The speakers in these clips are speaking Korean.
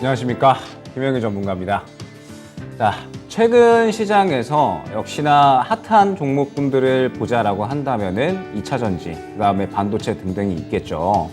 안녕하십니까, 김영희 전문가입니다. 자, 최근 시장에서 역시나 핫한 종목군들을 보자라고 한다면은 2차전지, 그 다음에 반도체 등등이 있겠죠.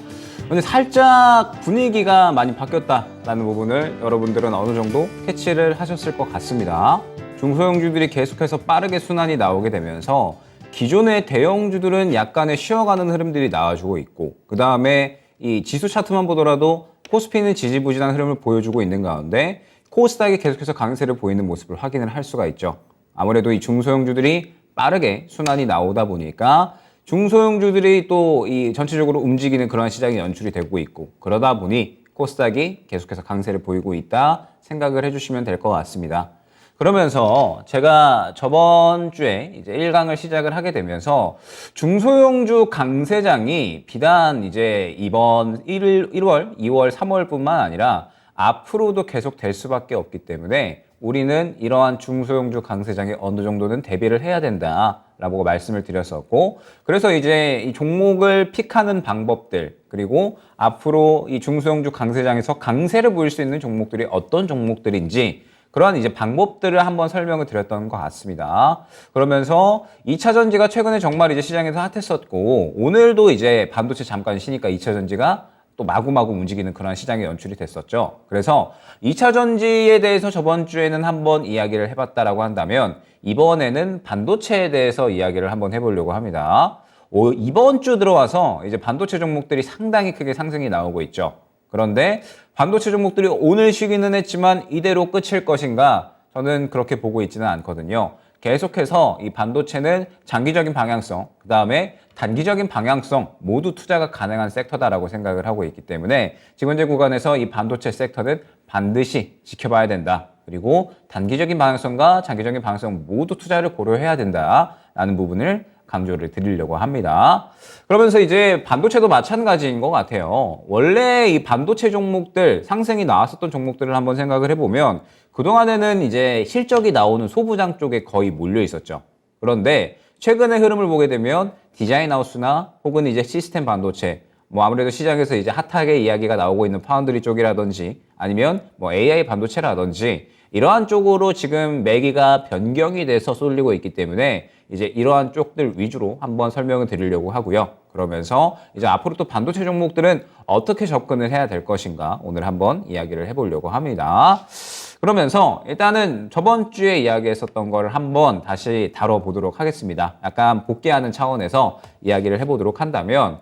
근데 살짝 분위기가 많이 바뀌었다라는 부분을 여러분들은 어느 정도 캐치를 하셨을 것 같습니다. 중소형주들이 계속해서 빠르게 순환이 나오게 되면서 기존의 대형주들은 약간의 쉬어가는 흐름들이 나와주고 있고, 그 다음에 이 지수 차트만 보더라도 코스피는 지지부진한 흐름을 보여주고 있는 가운데 코스닥이 계속해서 강세를 보이는 모습을 확인을 할 수가 있죠. 아무래도 이 중소형주들이 빠르게 순환이 나오다 보니까 중소형주들이 또 이 전체적으로 움직이는 그런 시장이 연출이 되고 있고, 그러다 보니 코스닥이 계속해서 강세를 보이고 있다 생각을 해주시면 될 것 같습니다. 그러면서 제가 저번 주에 이제 1강을 시작을 하게 되면서 중소형주 강세장이 비단 이제 이번 1월, 2월, 3월뿐만 아니라 앞으로도 계속 될 수밖에 없기 때문에 우리는 이러한 중소형주 강세장에 어느 정도는 대비를 해야 된다라고 말씀을 드렸었고, 그래서 이제 이 종목을 픽하는 방법들, 그리고 앞으로 이 중소형주 강세장에서 강세를 보일 수 있는 종목들이 어떤 종목들인지 그러한 이제 방법들을 한번 설명을 드렸던 것 같습니다. 그러면서 2차 전지가 최근에 정말 이제 시장에서 핫했었고, 오늘도 이제 반도체 잠깐 쉬니까 2차 전지가 또 마구마구 움직이는 그런 시장에 연출이 됐었죠. 그래서 2차 전지에 대해서 저번 주에는 한번 이야기를 해봤다라고 한다면 이번에는 반도체에 대해서 이야기를 한번 해보려고 합니다. 이번 주 들어와서 이제 반도체 종목들이 상당히 크게 상승이 나오고 있죠. 그런데 반도체 종목들이 오늘 쉬기는 했지만 이대로 끝일 것인가? 저는 그렇게 보고 있지는 않거든요. 계속해서 이 반도체는 장기적인 방향성, 그 다음에 단기적인 방향성 모두 투자가 가능한 섹터다라고 생각을 하고 있기 때문에 지금 현재 구간에서 이 반도체 섹터는 반드시 지켜봐야 된다. 그리고 단기적인 방향성과 장기적인 방향성 모두 투자를 고려해야 된다라는 부분을 강조를 드리려고 합니다. 그러면서 이제 반도체도 마찬가지인 것 같아요. 원래 이 반도체 종목들, 상승이 나왔었던 종목들을 한번 생각을 해보면 그동안에는 이제 실적이 나오는 소부장 쪽에 거의 몰려 있었죠. 그런데 최근의 흐름을 보게 되면 디자인 하우스나 혹은 이제 시스템 반도체, 뭐 아무래도 시장에서 이제 핫하게 이야기가 나오고 있는 파운드리 쪽이라든지 아니면 뭐 AI 반도체라든지 이러한 쪽으로 지금 매기가 변경이 돼서 쏠리고 있기 때문에 이제 이러한 쪽들 위주로 한번 설명을 드리려고 하고요. 그러면서 이제 앞으로 또 반도체 종목들은 어떻게 접근을 해야 될 것인가 오늘 한번 이야기를 해보려고 합니다. 그러면서 일단은 저번 주에 이야기했었던 걸 한번 다시 다뤄보도록 하겠습니다. 약간 복귀하는 차원에서 이야기를 해보도록 한다면,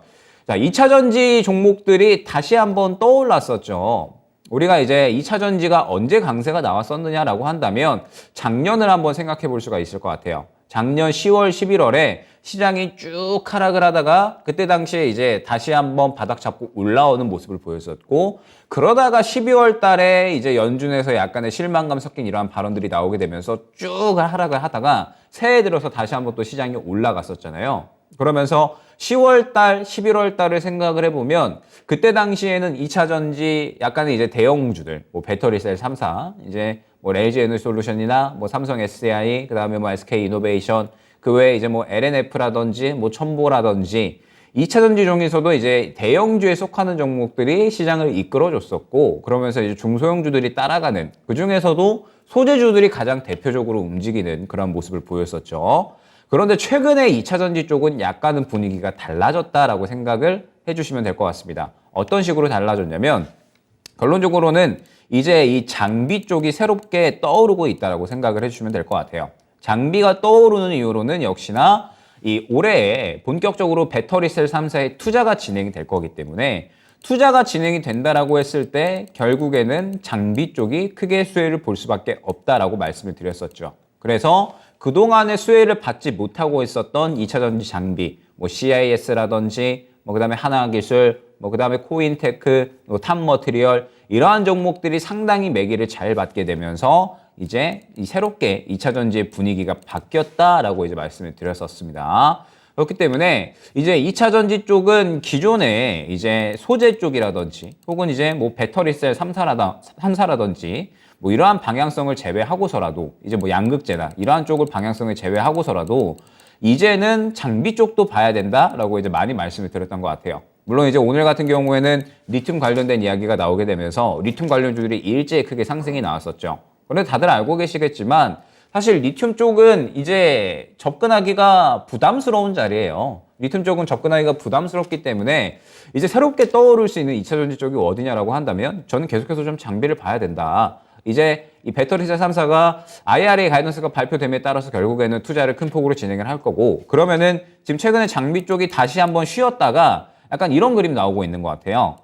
자, 2차 전지 종목들이 다시 한번 떠올랐었죠. 우리가 이제 2차 전지가 언제 강세가 나왔었느냐라고 한다면 작년을 한번 생각해 볼 수가 있을 것 같아요. 작년 10월, 11월에 시장이 쭉 하락을 하다가 그때 당시에 이제 다시 한번 바닥 잡고 올라오는 모습을 보였었고, 그러다가 12월 달에 이제 연준에서 약간의 실망감 섞인 이러한 발언들이 나오게 되면서 쭉 하락을 하다가 새해 들어서 다시 한번 또 시장이 올라갔었잖아요. 그러면서 10월 달, 11월 달을 생각을 해보면 그때 당시에는 2차 전지 약간의 이제 대형주들, 뭐 배터리셀 3사, 이제 뭐 LG 에너지솔루션이나 뭐 삼성 SDI, 그 다음에 뭐 SK 이노베이션, 그 외에 이제 뭐 LNF라든지 뭐 첨보라든지 2차 전지 중에서도 이제 대형주에 속하는 종목들이 시장을 이끌어줬었고, 그러면서 이제 중소형주들이 따라가는, 그 중에서도 소재주들이 가장 대표적으로 움직이는 그런 모습을 보였었죠. 그런데 최근에 2차 전지 쪽은 약간은 분위기가 달라졌다라고 생각을 해주시면 될 것 같습니다. 어떤 식으로 달라졌냐면, 결론적으로는 이제 이 장비 쪽이 새롭게 떠오르고 있다라고 생각을 해주시면 될 것 같아요. 장비가 떠오르는 이유로는 역시나 이 올해에 본격적으로 배터리셀 3사의 투자가 진행이 될 거기 때문에, 투자가 진행이 된다라고 했을 때 결국에는 장비 쪽이 크게 수혜를 볼 수밖에 없다라고 말씀을 드렸었죠. 그래서 그동안의 수혜를 받지 못하고 있었던 2차 전지 장비, 뭐 CIS라든지, 뭐 그다음에 하나기술, 뭐 그다음에 코인테크, 뭐 탑머티리얼, 이러한 종목들이 상당히 매기를 잘 받게 되면서 이제 이 새롭게 2차 전지의 분위기가 바뀌었다라고 이제 말씀을 드렸었습니다. 그렇기 때문에 이제 2차 전지 쪽은 기존에 이제 소재 쪽이라든지 혹은 이제 뭐 배터리셀 3사라든지 뭐 이러한 방향성을 제외하고서라도 이제 뭐 양극재나 이러한 쪽을 방향성을 제외하고서라도 이제는 장비 쪽도 봐야 된다라고 이제 많이 말씀을 드렸던 것 같아요. 물론 이제 오늘 같은 경우에는 리튬 관련된 이야기가 나오게 되면서 리튬 관련주들이 일제히 크게 상승이 나왔었죠. 그런데 다들 알고 계시겠지만 사실 리튬 쪽은 이제 접근하기가 부담스러운 자리예요. 리튬 쪽은 접근하기가 부담스럽기 때문에 이제 새롭게 떠오를 수 있는 2차 전지 쪽이 어디냐라고 한다면 저는 계속해서 좀 장비를 봐야 된다. 이제 이 배터리사 3사가 IRA 가이던스가 발표됨에 따라서 결국에는 투자를 큰 폭으로 진행을 할 거고, 그러면은 지금 최근에 장비 쪽이 다시 한번 쉬었다가 약간 이런 그림 나오고 있는 것 같아요.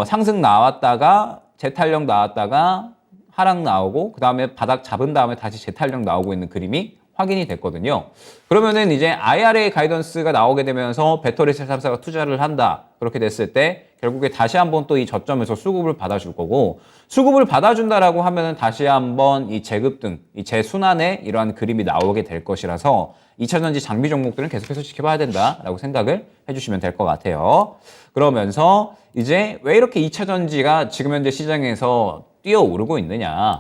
상승 나왔다가 재탄력 나왔다가 하락 나오고 그 다음에 바닥 잡은 다음에 다시 재탄력 나오고 있는 그림이 확인이 됐거든요. 그러면은 이제 IRA 가이던스가 나오게 되면서 배터리셀 3사가 투자를 한다. 그렇게 됐을 때 결국에 다시 한번 또 이 저점에서 수급을 받아줄 거고, 수급을 받아준다라고 하면은 다시 한번 이 재급등, 이 재순환의 이러한 그림이 나오게 될 것이라서 2차 전지 장비 종목들은 계속해서 지켜봐야 된다라고 생각을 해주시면 될 것 같아요. 그러면서 이제 왜 이렇게 2차 전지가 지금 현재 시장에서 뛰어오르고 있느냐.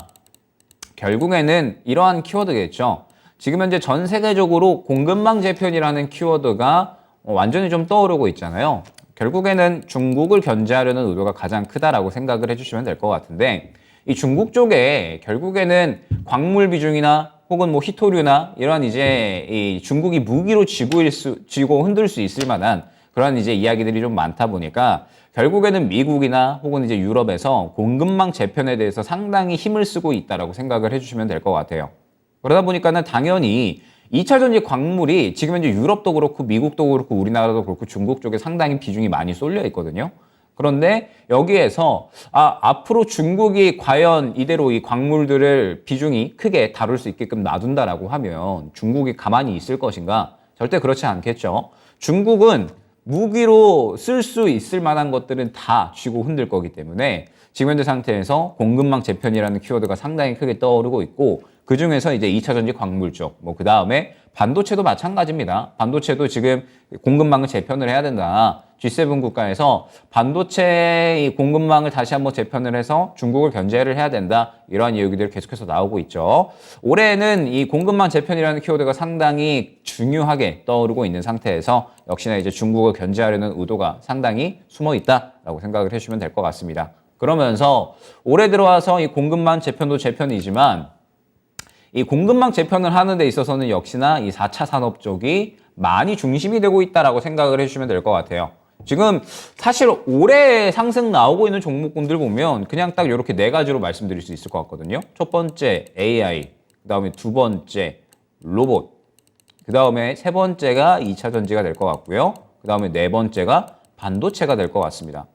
결국에는 이러한 키워드겠죠. 지금 현재 전 세계적으로 공급망 재편이라는 키워드가 완전히 좀 떠오르고 있잖아요. 결국에는 중국을 견제하려는 의도가 가장 크다라고 생각을 해주시면 될 것 같은데, 이 중국 쪽에 결국에는 광물 비중이나 혹은 뭐 희토류나 이런 이제 이 중국이 무기로 쥐고 흔들 수 있을 만한 그런 이제 이야기들이 좀 많다 보니까 결국에는 미국이나 혹은 이제 유럽에서 공급망 재편에 대해서 상당히 힘을 쓰고 있다라고 생각을 해주시면 될 것 같아요. 그러다 보니까는 당연히 2차 전지 광물이 지금 현재 유럽도 그렇고 미국도 그렇고 우리나라도 그렇고 중국 쪽에 상당히 비중이 많이 쏠려 있거든요. 그런데 여기에서 앞으로 중국이 과연 이대로 이 광물들을 비중이 크게 다룰 수 있게끔 놔둔다라고 하면 중국이 가만히 있을 것인가? 절대 그렇지 않겠죠. 중국은 무기로 쓸 수 있을 만한 것들은 다 쥐고 흔들 거기 때문에 지금 현재 상태에서 공급망 재편이라는 키워드가 상당히 크게 떠오르고 있고, 그 중에서 이제 2차 전지 광물 쪽, 그 다음에 반도체도 마찬가지입니다. 반도체도 지금 공급망을 재편을 해야 된다. G7 국가에서 반도체 공급망을 다시 한번 재편을 해서 중국을 견제를 해야 된다. 이러한 이야기들이 계속해서 나오고 있죠. 올해는 이 공급망 재편이라는 키워드가 상당히 중요하게 떠오르고 있는 상태에서 역시나 이제 중국을 견제하려는 의도가 상당히 숨어 있다라고 생각을 해주시면 될 것 같습니다. 그러면서 올해 들어와서 이 공급망 재편도 재편이지만 이 공급망 재편을 하는 데 있어서는 역시나 이 4차 산업 쪽이 많이 중심이 되고 있다라고 생각을 해주시면 될 것 같아요. 지금 사실 올해 상승 나오고 있는 종목군들 보면 그냥 딱 이렇게 네 가지로 말씀드릴 수 있을 것 같거든요. 첫 번째 AI, 그 다음에 두 번째 로봇, 그 다음에 세 번째가 2차 전지가 될 것 같고요. 그 다음에 네 번째가 반도체가 될 것 같습니다.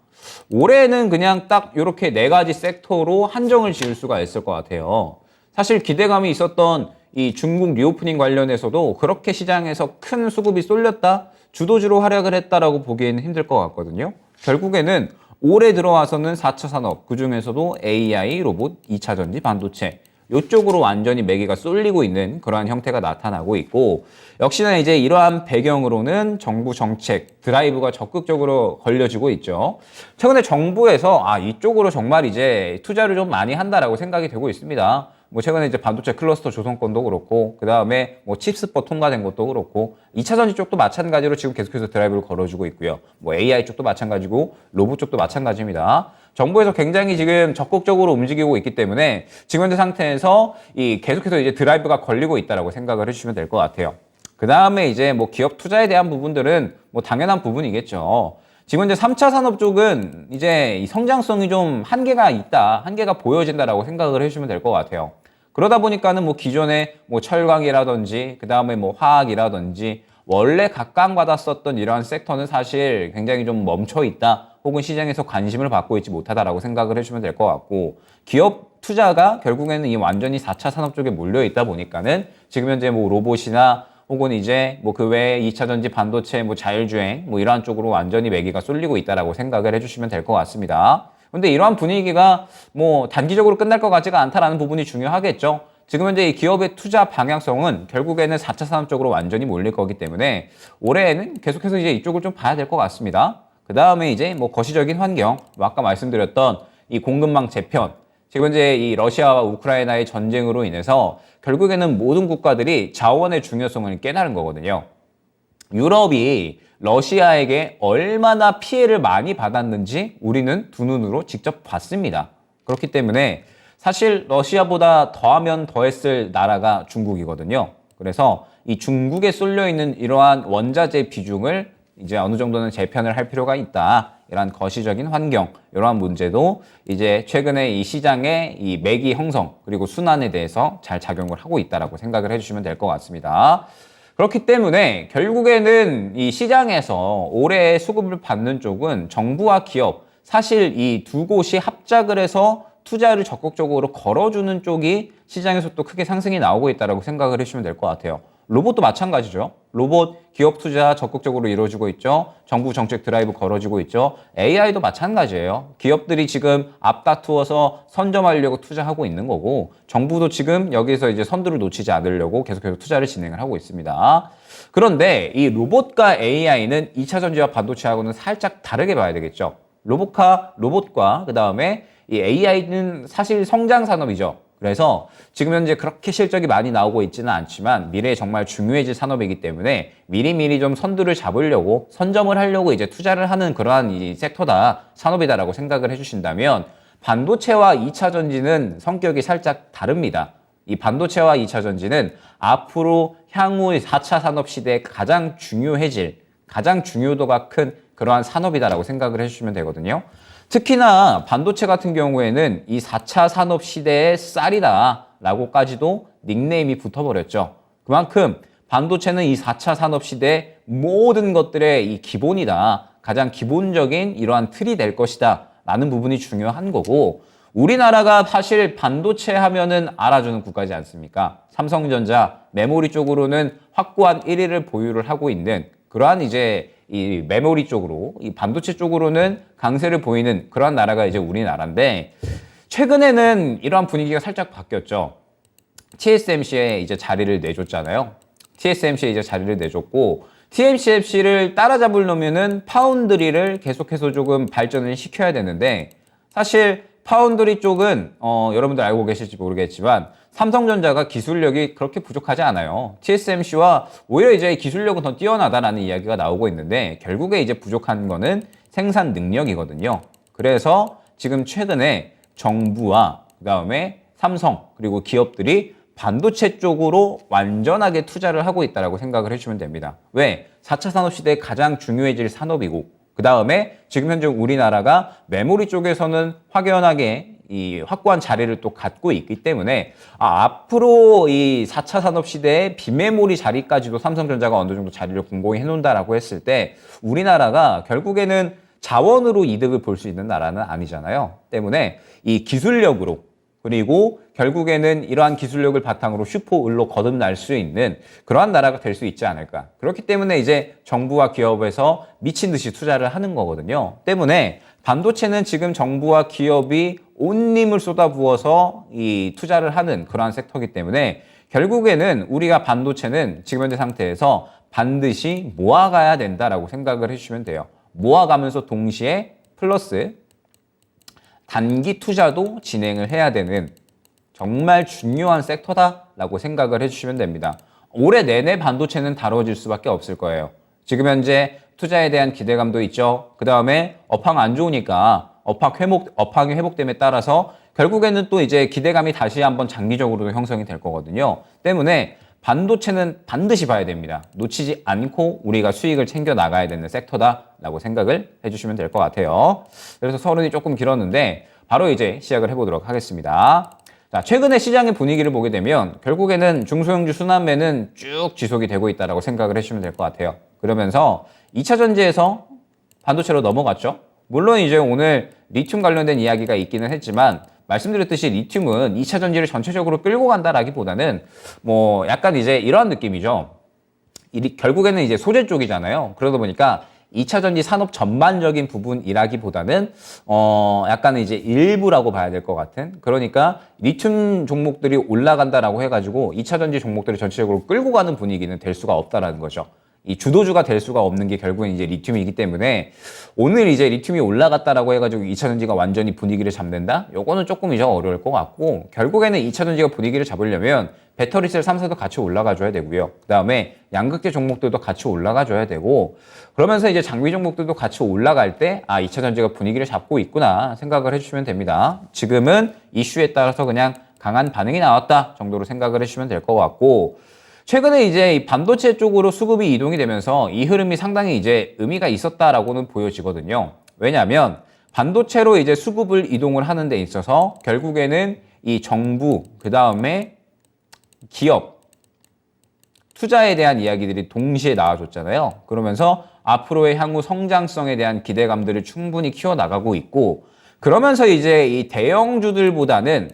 올해는 그냥 딱 이렇게 네 가지 섹터로 한정을 지을 수가 있을 것 같아요. 사실 기대감이 있었던 이 중국 리오프닝 관련해서도 그렇게 시장에서 큰 수급이 쏠렸다, 주도주로 활약을 했다라고 보기에는 힘들 것 같거든요. 결국에는 올해 들어와서는 4차 산업, 그중에서도 AI, 로봇, 2차 전지, 반도체 이쪽으로 완전히 매기가 쏠리고 있는 그러한 형태가 나타나고 있고, 역시나 이제 이러한 배경으로는 정부 정책, 드라이브가 적극적으로 걸려지고 있죠. 최근에 정부에서 이쪽으로 정말 이제 투자를 좀 많이 한다라고 생각이 되고 있습니다. 뭐 최근에 이제 반도체 클러스터 조성권도 그렇고, 그 다음에 뭐 칩스법 통과된 것도 그렇고, 2차 전지 쪽도 마찬가지로 지금 계속해서 드라이브를 걸어주고 있고요. 뭐 AI 쪽도 마찬가지고, 로봇 쪽도 마찬가지입니다. 정부에서 굉장히 지금 적극적으로 움직이고 있기 때문에 지금 현재 상태에서 이 계속해서 이제 드라이브가 걸리고 있다라고 생각을 해주시면 될 것 같아요. 그 다음에 이제 뭐 기업 투자에 대한 부분들은 뭐 당연한 부분이겠죠. 지금 현재 3차 산업 쪽은 이제 이 성장성이 좀 한계가 있다, 한계가 보여진다라고 생각을 해주시면 될 것 같아요. 그러다 보니까는 뭐 기존에 뭐 철강이라든지 그 다음에 뭐 화학이라든지 원래 각광받았었던 이러한 섹터는 사실 굉장히 좀 멈춰 있다, 혹은 시장에서 관심을 받고 있지 못하다라고 생각을 해주시면 될 것 같고, 기업 투자가 결국에는 이 완전히 4차 산업 쪽에 몰려 있다 보니까는 지금 현재 뭐 로봇이나 혹은 이제 뭐 그 외에 2차 전지, 반도체, 뭐 자율주행 뭐 이러한 쪽으로 완전히 매기가 쏠리고 있다라고 생각을 해주시면 될 것 같습니다. 근데 이러한 분위기가 뭐 단기적으로 끝날 것 같지가 않다라는 부분이 중요하겠죠. 지금 현재 이 기업의 투자 방향성은 결국에는 4차 산업 쪽으로 완전히 몰릴 거기 때문에 올해에는 계속해서 이제 이쪽을 좀 봐야 될 것 같습니다. 그 다음에 이제 뭐 거시적인 환경, 뭐 아까 말씀드렸던 이 공급망 재편, 지금 현재 이 러시아와 우크라이나의 전쟁으로 인해서 결국에는 모든 국가들이 자원의 중요성을 깨달은 거거든요. 유럽이 러시아에게 얼마나 피해를 많이 받았는지 우리는 두 눈으로 직접 봤습니다. 그렇기 때문에 사실 러시아보다 더하면 더했을 나라가 중국이거든요. 그래서 이 중국에 쏠려 있는 이러한 원자재 비중을 이제 어느 정도는 재편을 할 필요가 있다. 이러한 거시적인 환경, 이러한 문제도 이제 최근에 이 시장의 이 매기 형성 그리고 순환에 대해서 잘 작용을 하고 있다라고 생각을 해주시면 될 것 같습니다. 그렇기 때문에 결국에는 이 시장에서 올해 수급을 받는 쪽은 정부와 기업, 사실 이 두 곳이 합작을 해서 투자를 적극적으로 걸어주는 쪽이 시장에서 또 크게 상승이 나오고 있다고 생각을 해주시면 될 것 같아요. 로봇도 마찬가지죠. 로봇 기업 투자 적극적으로 이루어지고 있죠. 정부 정책 드라이브 걸어지고 있죠. AI도 마찬가지예요. 기업들이 지금 앞다투어서 선점하려고 투자하고 있는 거고 정부도 지금 여기서 이제 선두를 놓치지 않으려고 계속해서 투자를 진행을 하고 있습니다. 그런데 이 로봇과 AI는 2차 전지와 반도체하고는 살짝 다르게 봐야 되겠죠. 로봇과 그다음에 이 AI는 사실 성장 산업이죠. 그래서 지금 현재 그렇게 실적이 많이 나오고 있지는 않지만 미래에 정말 중요해질 산업이기 때문에 미리미리 좀 선두를 잡으려고 선점을 하려고 이제 투자를 하는 그러한 이 섹터다, 산업이다라고 생각을 해주신다면 반도체와 2차 전지는 성격이 살짝 다릅니다. 이 반도체와 2차 전지는 앞으로 향후 4차 산업 시대에 가장 중요해질, 가장 중요도가 큰 그러한 산업이다라고 생각을 해주시면 되거든요. 특히나 반도체 같은 경우에는 이 4차 산업 시대의 쌀이다 라고까지도 닉네임이 붙어버렸죠. 그만큼 반도체는 이 4차 산업 시대의 모든 것들의 이 기본이다. 가장 기본적인 이러한 틀이 될 것이다 라는 부분이 중요한 거고 우리나라가 사실 반도체 하면은 알아주는 국가지 않습니까? 삼성전자 메모리 쪽으로는 확고한 1위를 보유를 하고 있는 그러한 이제 이 메모리 쪽으로, 이 반도체 쪽으로는 강세를 보이는 그러한 나라가 이제 우리나라인데, 최근에는 이러한 분위기가 살짝 바뀌었죠. TSMC에 이제 자리를 내줬잖아요. TSMC에 이제 자리를 내줬고, TSMC를 따라잡으려면은 파운드리를 계속해서 조금 발전을 시켜야 되는데, 사실 파운드리 쪽은, 여러분들 알고 계실지 모르겠지만, 삼성전자가 기술력이 그렇게 부족하지 않아요. TSMC와 오히려 이제 기술력은 더 뛰어나다라는 이야기가 나오고 있는데 결국에 이제 부족한 거는 생산 능력이거든요. 그래서 지금 최근에 정부와 그다음에 삼성 그리고 기업들이 반도체 쪽으로 완전하게 투자를 하고 있다고 생각을 해주시면 됩니다. 왜? 4차 산업시대에 가장 중요해질 산업이고 그 다음에 지금 현재 우리나라가 메모리 쪽에서는 확연하게 이 확고한 자리를 또 갖고 있기 때문에 앞으로 이 4차 산업 시대의 비메모리 자리까지도 삼성전자가 어느 정도 자리를 공공히 해놓는다라고 했을 때 우리나라가 결국에는 자원으로 이득을 볼 수 있는 나라는 아니잖아요. 때문에 이 기술력으로 그리고 결국에는 이러한 기술력을 바탕으로 슈퍼을로 거듭날 수 있는 그러한 나라가 될 수 있지 않을까. 그렇기 때문에 이제 정부와 기업에서 미친 듯이 투자를 하는 거거든요. 때문에 반도체는 지금 정부와 기업이 온 힘을 쏟아부어서 이 투자를 하는 그러한 섹터이기 때문에 결국에는 우리가 반도체는 지금 현재 상태에서 반드시 모아가야 된다라고 생각을 해주시면 돼요. 모아가면서 동시에 플러스 단기 투자도 진행을 해야 되는 정말 중요한 섹터다라고 생각을 해주시면 됩니다. 올해 내내 반도체는 다뤄질 수밖에 없을 거예요. 지금 현재 투자에 대한 기대감도 있죠. 그 다음에 업황 안 좋으니까 업황이 회복됨에 따라서 결국에는 또 이제 기대감이 다시 한번 장기적으로도 형성이 될 거거든요. 때문에 반도체는 반드시 봐야 됩니다. 놓치지 않고 우리가 수익을 챙겨 나가야 되는 섹터다라고 생각을 해주시면 될 것 같아요. 그래서 서론이 조금 길었는데 바로 이제 시작을 해보도록 하겠습니다. 자, 최근에 시장의 분위기를 보게 되면 결국에는 중소형주 순환매는 쭉 지속이 되고 있다고 생각을 해주시면 될 것 같아요. 그러면서 2차 전지에서 반도체로 넘어갔죠. 물론 이제 오늘 리튬 관련된 이야기가 있기는 했지만 말씀드렸듯이 리튬은 2차 전지를 전체적으로 끌고 간다라기보다는 뭐 약간 이제 이러한 느낌이죠. 결국에는 이제 소재 쪽이잖아요. 그러다 보니까 2차 전지 산업 전반적인 부분이라기보다는 약간 이제 일부라고 봐야 될 것 같은, 그러니까 리튬 종목들이 올라간다라고 해가지고 2차 전지 종목들을 전체적으로 끌고 가는 분위기는 될 수가 없다라는 거죠. 이 주도주가 될 수가 없는 게 결국엔 이제 리튬이기 때문에 오늘 이제 리튬이 올라갔다라고 해가지고 2차전지가 완전히 분위기를 잡는다? 요거는 조금 이제 어려울 것 같고 결국에는 2차전지가 분위기를 잡으려면 배터리셀 3사도 같이 올라가줘야 되고요. 그 다음에 양극재 종목들도 같이 올라가줘야 되고 그러면서 이제 장비 종목들도 같이 올라갈 때 2차전지가 분위기를 잡고 있구나 생각을 해주시면 됩니다. 지금은 이슈에 따라서 그냥 강한 반응이 나왔다 정도로 생각을 해주시면 될 것 같고 최근에 이제 이 반도체 쪽으로 수급이 이동이 되면서 이 흐름이 상당히 이제 의미가 있었다라고는 보여지거든요. 왜냐하면 반도체로 이제 수급을 이동을 하는 데 있어서 결국에는 이 정부, 그 다음에 기업, 투자에 대한 이야기들이 동시에 나와줬잖아요. 그러면서 앞으로의 향후 성장성에 대한 기대감들을 충분히 키워나가고 있고 그러면서 이제 이 대형주들보다는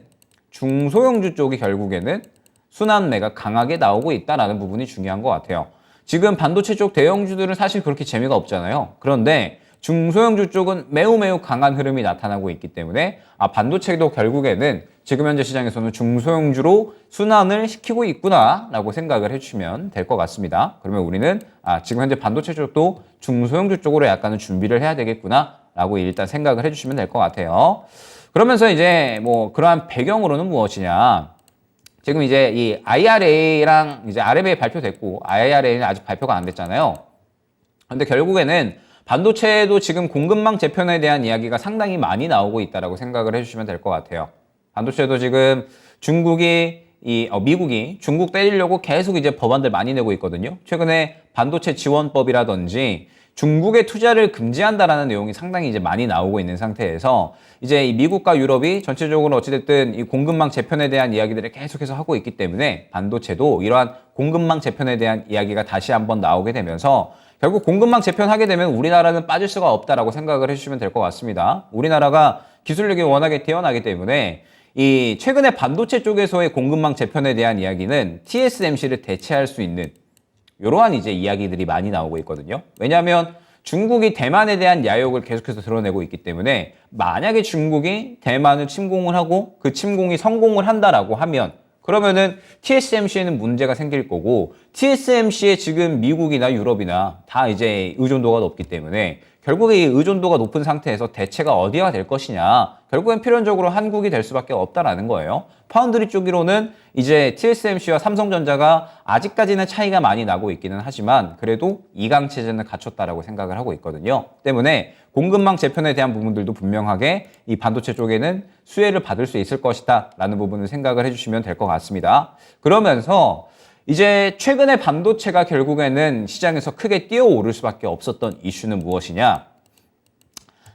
중소형주 쪽이 결국에는 순환매가 강하게 나오고 있다는 부분이 중요한 것 같아요. 지금 반도체 쪽 대형주들은 사실 그렇게 재미가 없잖아요. 그런데 중소형주 쪽은 매우 강한 흐름이 나타나고 있기 때문에 반도체도 결국에는 지금 현재 시장에서는 중소형주로 순환을 시키고 있구나라고 생각을 해주시면 될 것 같습니다. 그러면 우리는 지금 현재 반도체 쪽도 중소형주 쪽으로 약간은 준비를 해야 되겠구나라고 일단 생각을 해주시면 될 것 같아요. 그러면서 이제 뭐 그러한 배경으로는 무엇이냐? 지금 이제 이 IRA랑 이제 RMA 발표됐고 IRA는 아직 발표가 안 됐잖아요. 근데 결국에는 반도체도 지금 공급망 재편에 대한 이야기가 상당히 많이 나오고 있다라고 생각을 해주시면 될 것 같아요. 반도체도 지금 미국이 중국 때리려고 계속 이제 법안들 많이 내고 있거든요. 최근에 반도체 지원법이라든지 중국의 투자를 금지한다라는 내용이 상당히 이제 많이 나오고 있는 상태에서 이제 이 미국과 유럽이 전체적으로 어찌됐든 이 공급망 재편에 대한 이야기들을 계속해서 하고 있기 때문에 반도체도 이러한 공급망 재편에 대한 이야기가 다시 한번 나오게 되면서 결국 공급망 재편하게 되면 우리나라는 빠질 수가 없다라고 생각을 해주시면 될 것 같습니다. 우리나라가 기술력이 워낙에 뛰어나기 때문에 이 최근에 반도체 쪽에서의 공급망 재편에 대한 이야기는 TSMC를 대체할 수 있는 이러한 이제 이야기들이 많이 나오고 있거든요. 왜냐하면 중국이 대만에 대한 야욕을 계속해서 드러내고 있기 때문에 만약에 중국이 대만을 침공을 하고 그 침공이 성공을 한다라고 하면 그러면은 TSMC에는 문제가 생길 거고 TSMC에 지금 미국이나 유럽이나 다 이제 의존도가 높기 때문에 결국에 이 의존도가 높은 상태에서 대체가 어디가 될 것이냐 결국엔 필연적으로 한국이 될 수밖에 없다라는 거예요. 파운드리 쪽으로는 이제 TSMC와 삼성전자가 아직까지는 차이가 많이 나고 있기는 하지만 그래도 2강 체제는 갖췄다라고 생각을 하고 있거든요. 때문에 공급망 재편에 대한 부분들도 분명하게 이 반도체 쪽에는 수혜를 받을 수 있을 것이다 라는 부분을 생각을 해주시면 될 것 같습니다. 그러면서 이제 최근에 반도체가 결국에는 시장에서 크게 뛰어오를 수밖에 없었던 이슈는 무엇이냐?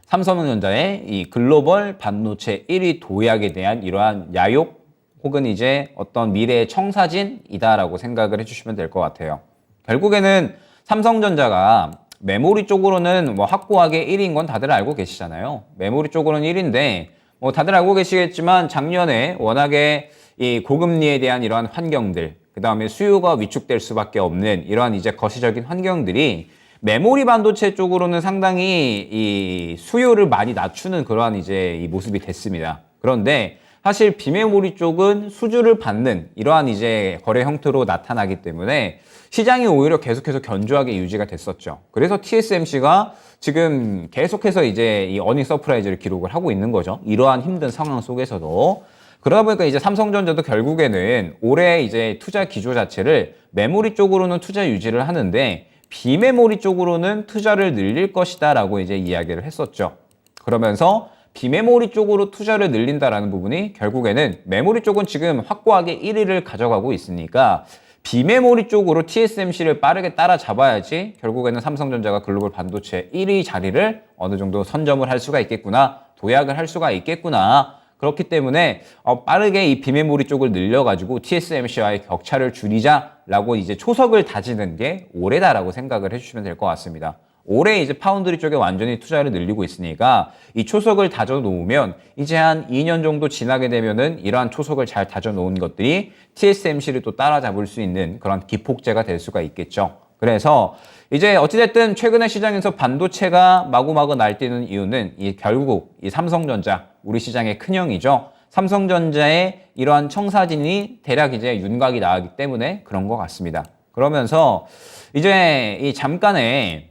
삼성전자의 이 글로벌 반도체 1위 도약에 대한 이러한 야욕 혹은 이제 어떤 미래의 청사진이다라고 생각을 해주시면 될 것 같아요. 결국에는 삼성전자가 메모리 쪽으로는 뭐 확고하게 1위인 건 다들 알고 계시잖아요. 메모리 쪽으로는 1위인데 뭐 다들 알고 계시겠지만 작년에 워낙에 이 고금리에 대한 이러한 환경들 그 다음에 수요가 위축될 수밖에 없는 이러한 이제 거시적인 환경들이 메모리 반도체 쪽으로는 상당히 이 수요를 많이 낮추는 그러한 이제 이 모습이 됐습니다. 그런데 사실 비메모리 쪽은 수주를 받는 이러한 이제 거래 형태로 나타나기 때문에 시장이 오히려 계속해서 견조하게 유지가 됐었죠. 그래서 TSMC가 지금 계속해서 이제 이 어닝 서프라이즈를 기록을 하고 있는 거죠. 이러한 힘든 상황 속에서도. 그러다 보니까 이제 삼성전자도 결국에는 올해 이제 투자 기조 자체를 메모리 쪽으로는 투자 유지를 하는데 비메모리 쪽으로는 투자를 늘릴 것이다라고 이제 이야기를 했었죠. 그러면서 비메모리 쪽으로 투자를 늘린다라는 부분이 결국에는 메모리 쪽은 지금 확고하게 1위를 가져가고 있으니까 비메모리 쪽으로 TSMC를 빠르게 따라잡아야지 결국에는 삼성전자가 글로벌 반도체 1위 자리를 어느 정도 선점을 할 수가 있겠구나, 도약을 할 수가 있겠구나. 그렇기 때문에 빠르게 이 비메모리 쪽을 늘려가지고 TSMC와의 격차를 줄이자라고 이제 초석을 다지는 게 올해다라고 생각을 해주시면 될 것 같습니다. 올해 이제 파운드리 쪽에 완전히 투자를 늘리고 있으니까 이 초석을 다져 놓으면 이제 한 2년 정도 지나게 되면은 이러한 초석을 잘 다져 놓은 것들이 TSMC를 또 따라잡을 수 있는 그런 기폭제가 될 수가 있겠죠. 그래서 이제 어찌됐든 최근에 시장에서 반도체가 마구마구 날뛰는 이유는 결국 이 삼성전자, 우리 시장의 큰형이죠. 삼성전자의 이러한 청사진이 대략 이제 윤곽이 나가기 때문에 그런 것 같습니다. 그러면서 이제 이 잠깐의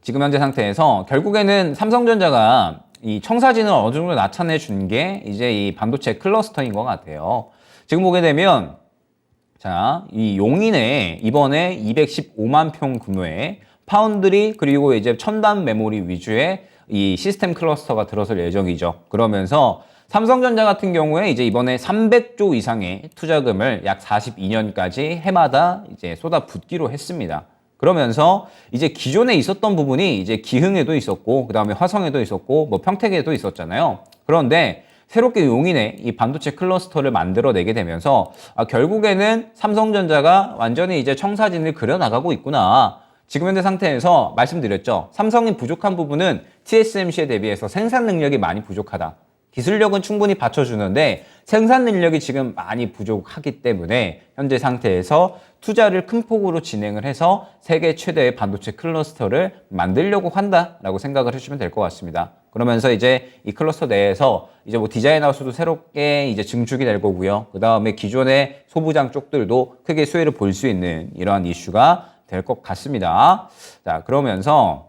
지금 현재 상태에서 결국에는 삼성전자가 이 청사진을 어느 정도 나타내 준 게 이제 이 반도체 클러스터인 것 같아요. 지금 보게 되면 자, 이 용인에 이번에 215만 평 규모의 파운드리 그리고 이제 첨단 메모리 위주의 이 시스템 클러스터가 들어설 예정이죠. 그러면서 삼성전자 같은 경우에 이제 이번에 300조 이상의 투자금을 약 42년까지 해마다 이제 쏟아붓기로 했습니다. 그러면서 이제 기존에 있었던 부분이 이제 기흥에도 있었고, 그 다음에 화성에도 있었고, 뭐 평택에도 있었잖아요. 그런데 새롭게 용인에 이 반도체 클러스터를 만들어내게 되면서 결국에는 삼성전자가 완전히 이제 청사진을 그려나가고 있구나. 지금 현재 상태에서 말씀드렸죠. 삼성이 부족한 부분은 TSMC에 대비해서 생산 능력이 많이 부족하다. 기술력은 충분히 받쳐주는데 생산 능력이 지금 많이 부족하기 때문에 현재 상태에서 투자를 큰 폭으로 진행을 해서 세계 최대의 반도체 클러스터를 만들려고 한다라고 생각을 해주시면 될 것 같습니다. 그러면서 이제 이 클러스터 내에서 이제 뭐 디자인 하우스도 새롭게 이제 증축이 될 거고요. 그 다음에 기존의 소부장 쪽들도 크게 수혜를 볼 수 있는 이러한 이슈가 될 것 같습니다. 자, 그러면서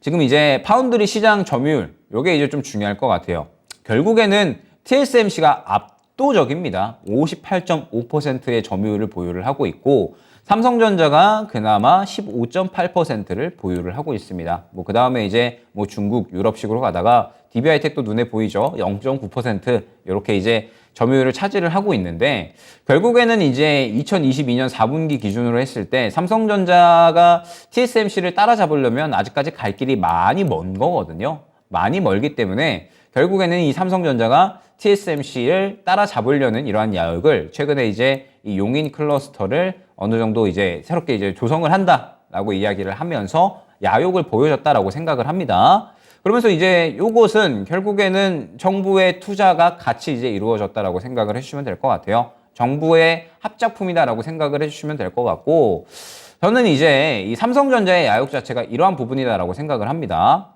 지금 이제 파운드리 시장 점유율, 요게 이제 좀 중요할 것 같아요. 결국에는 TSMC가 압도적입니다. 58.5%의 점유율을 보유를 하고 있고 삼성전자가 그나마 15.8%를 보유를 하고 있습니다. 뭐 그 다음에 이제 뭐 중국, 유럽식으로 가다가 DB하이텍도 눈에 보이죠. 0.9% 이렇게 이제 점유율을 차지를 하고 있는데 결국에는 이제 2022년 4분기 기준으로 했을 때 삼성전자가 TSMC를 따라잡으려면 아직까지 갈 길이 많이 먼 거거든요. 많이 멀기 때문에 결국에는 이 삼성전자가 TSMC를 따라잡으려는 이러한 야욕을 최근에 이제 이 용인 클러스터를 어느 정도 이제 새롭게 이제 조성을 한다라고 이야기를 하면서 야욕을 보여줬다라고 생각을 합니다. 그러면서 이제 요것은 결국에는 정부의 투자가 같이 이제 이루어졌다라고 생각을 해주시면 될 것 같아요. 정부의 합작품이다라고 생각을 해주시면 될 것 같고 저는 이제 이 삼성전자의 야욕 자체가 이러한 부분이다라고 생각을 합니다.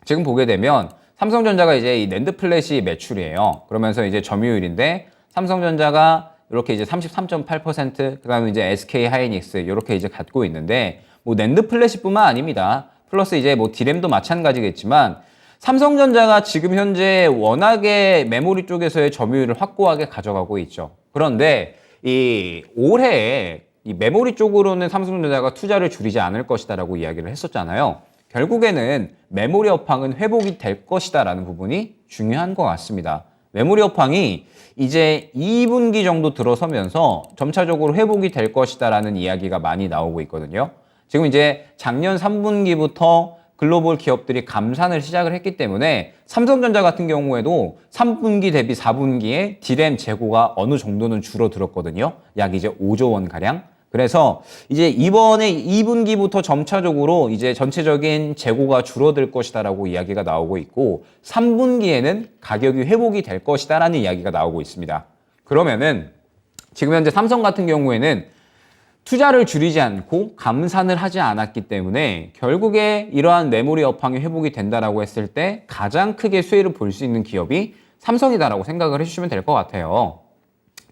지금 보게 되면 삼성전자가 이제 이 낸드 플래시 매출이에요. 그러면서 이제 점유율인데 삼성전자가 이렇게 이제 33.8%, 그다음에 이제 SK 하이닉스 이렇게 이제 갖고 있는데 뭐 낸드 플래시뿐만 아닙니다. 플러스 이제 뭐 디램도 마찬가지겠지만 삼성전자가 지금 현재 워낙에 메모리 쪽에서의 점유율을 확고하게 가져가고 있죠. 그런데 이 올해 이 메모리 쪽으로는 삼성전자가 투자를 줄이지 않을 것이다라고 이야기를 했었잖아요. 결국에는 메모리 업황은 회복이 될 것이다라는 부분이 중요한 것 같습니다. 메모리 업황이 이제 2분기 정도 들어서면서 점차적으로 회복이 될 것이다라는 이야기가 많이 나오고 있거든요. 지금 이제 작년 3분기부터 글로벌 기업들이 감산을 시작을 했기 때문에 삼성전자 같은 경우에도 3분기 대비 4분기에 디램 재고가 어느 정도는 줄어들었거든요. 약 이제 5조 원 가량. 그래서 이제 이번에 2분기부터 점차적으로 이제 전체적인 재고가 줄어들 것이다라고 이야기가 나오고 있고 3분기에는 가격이 회복이 될 것이다라는 이야기가 나오고 있습니다. 그러면은 지금 현재 삼성 같은 경우에는 투자를 줄이지 않고 감산을 하지 않았기 때문에 결국에 이러한 메모리 업황이 회복이 된다라고 했을 때 가장 크게 수혜를 볼 수 있는 기업이 삼성이다라고 생각을 해주시면 될 것 같아요.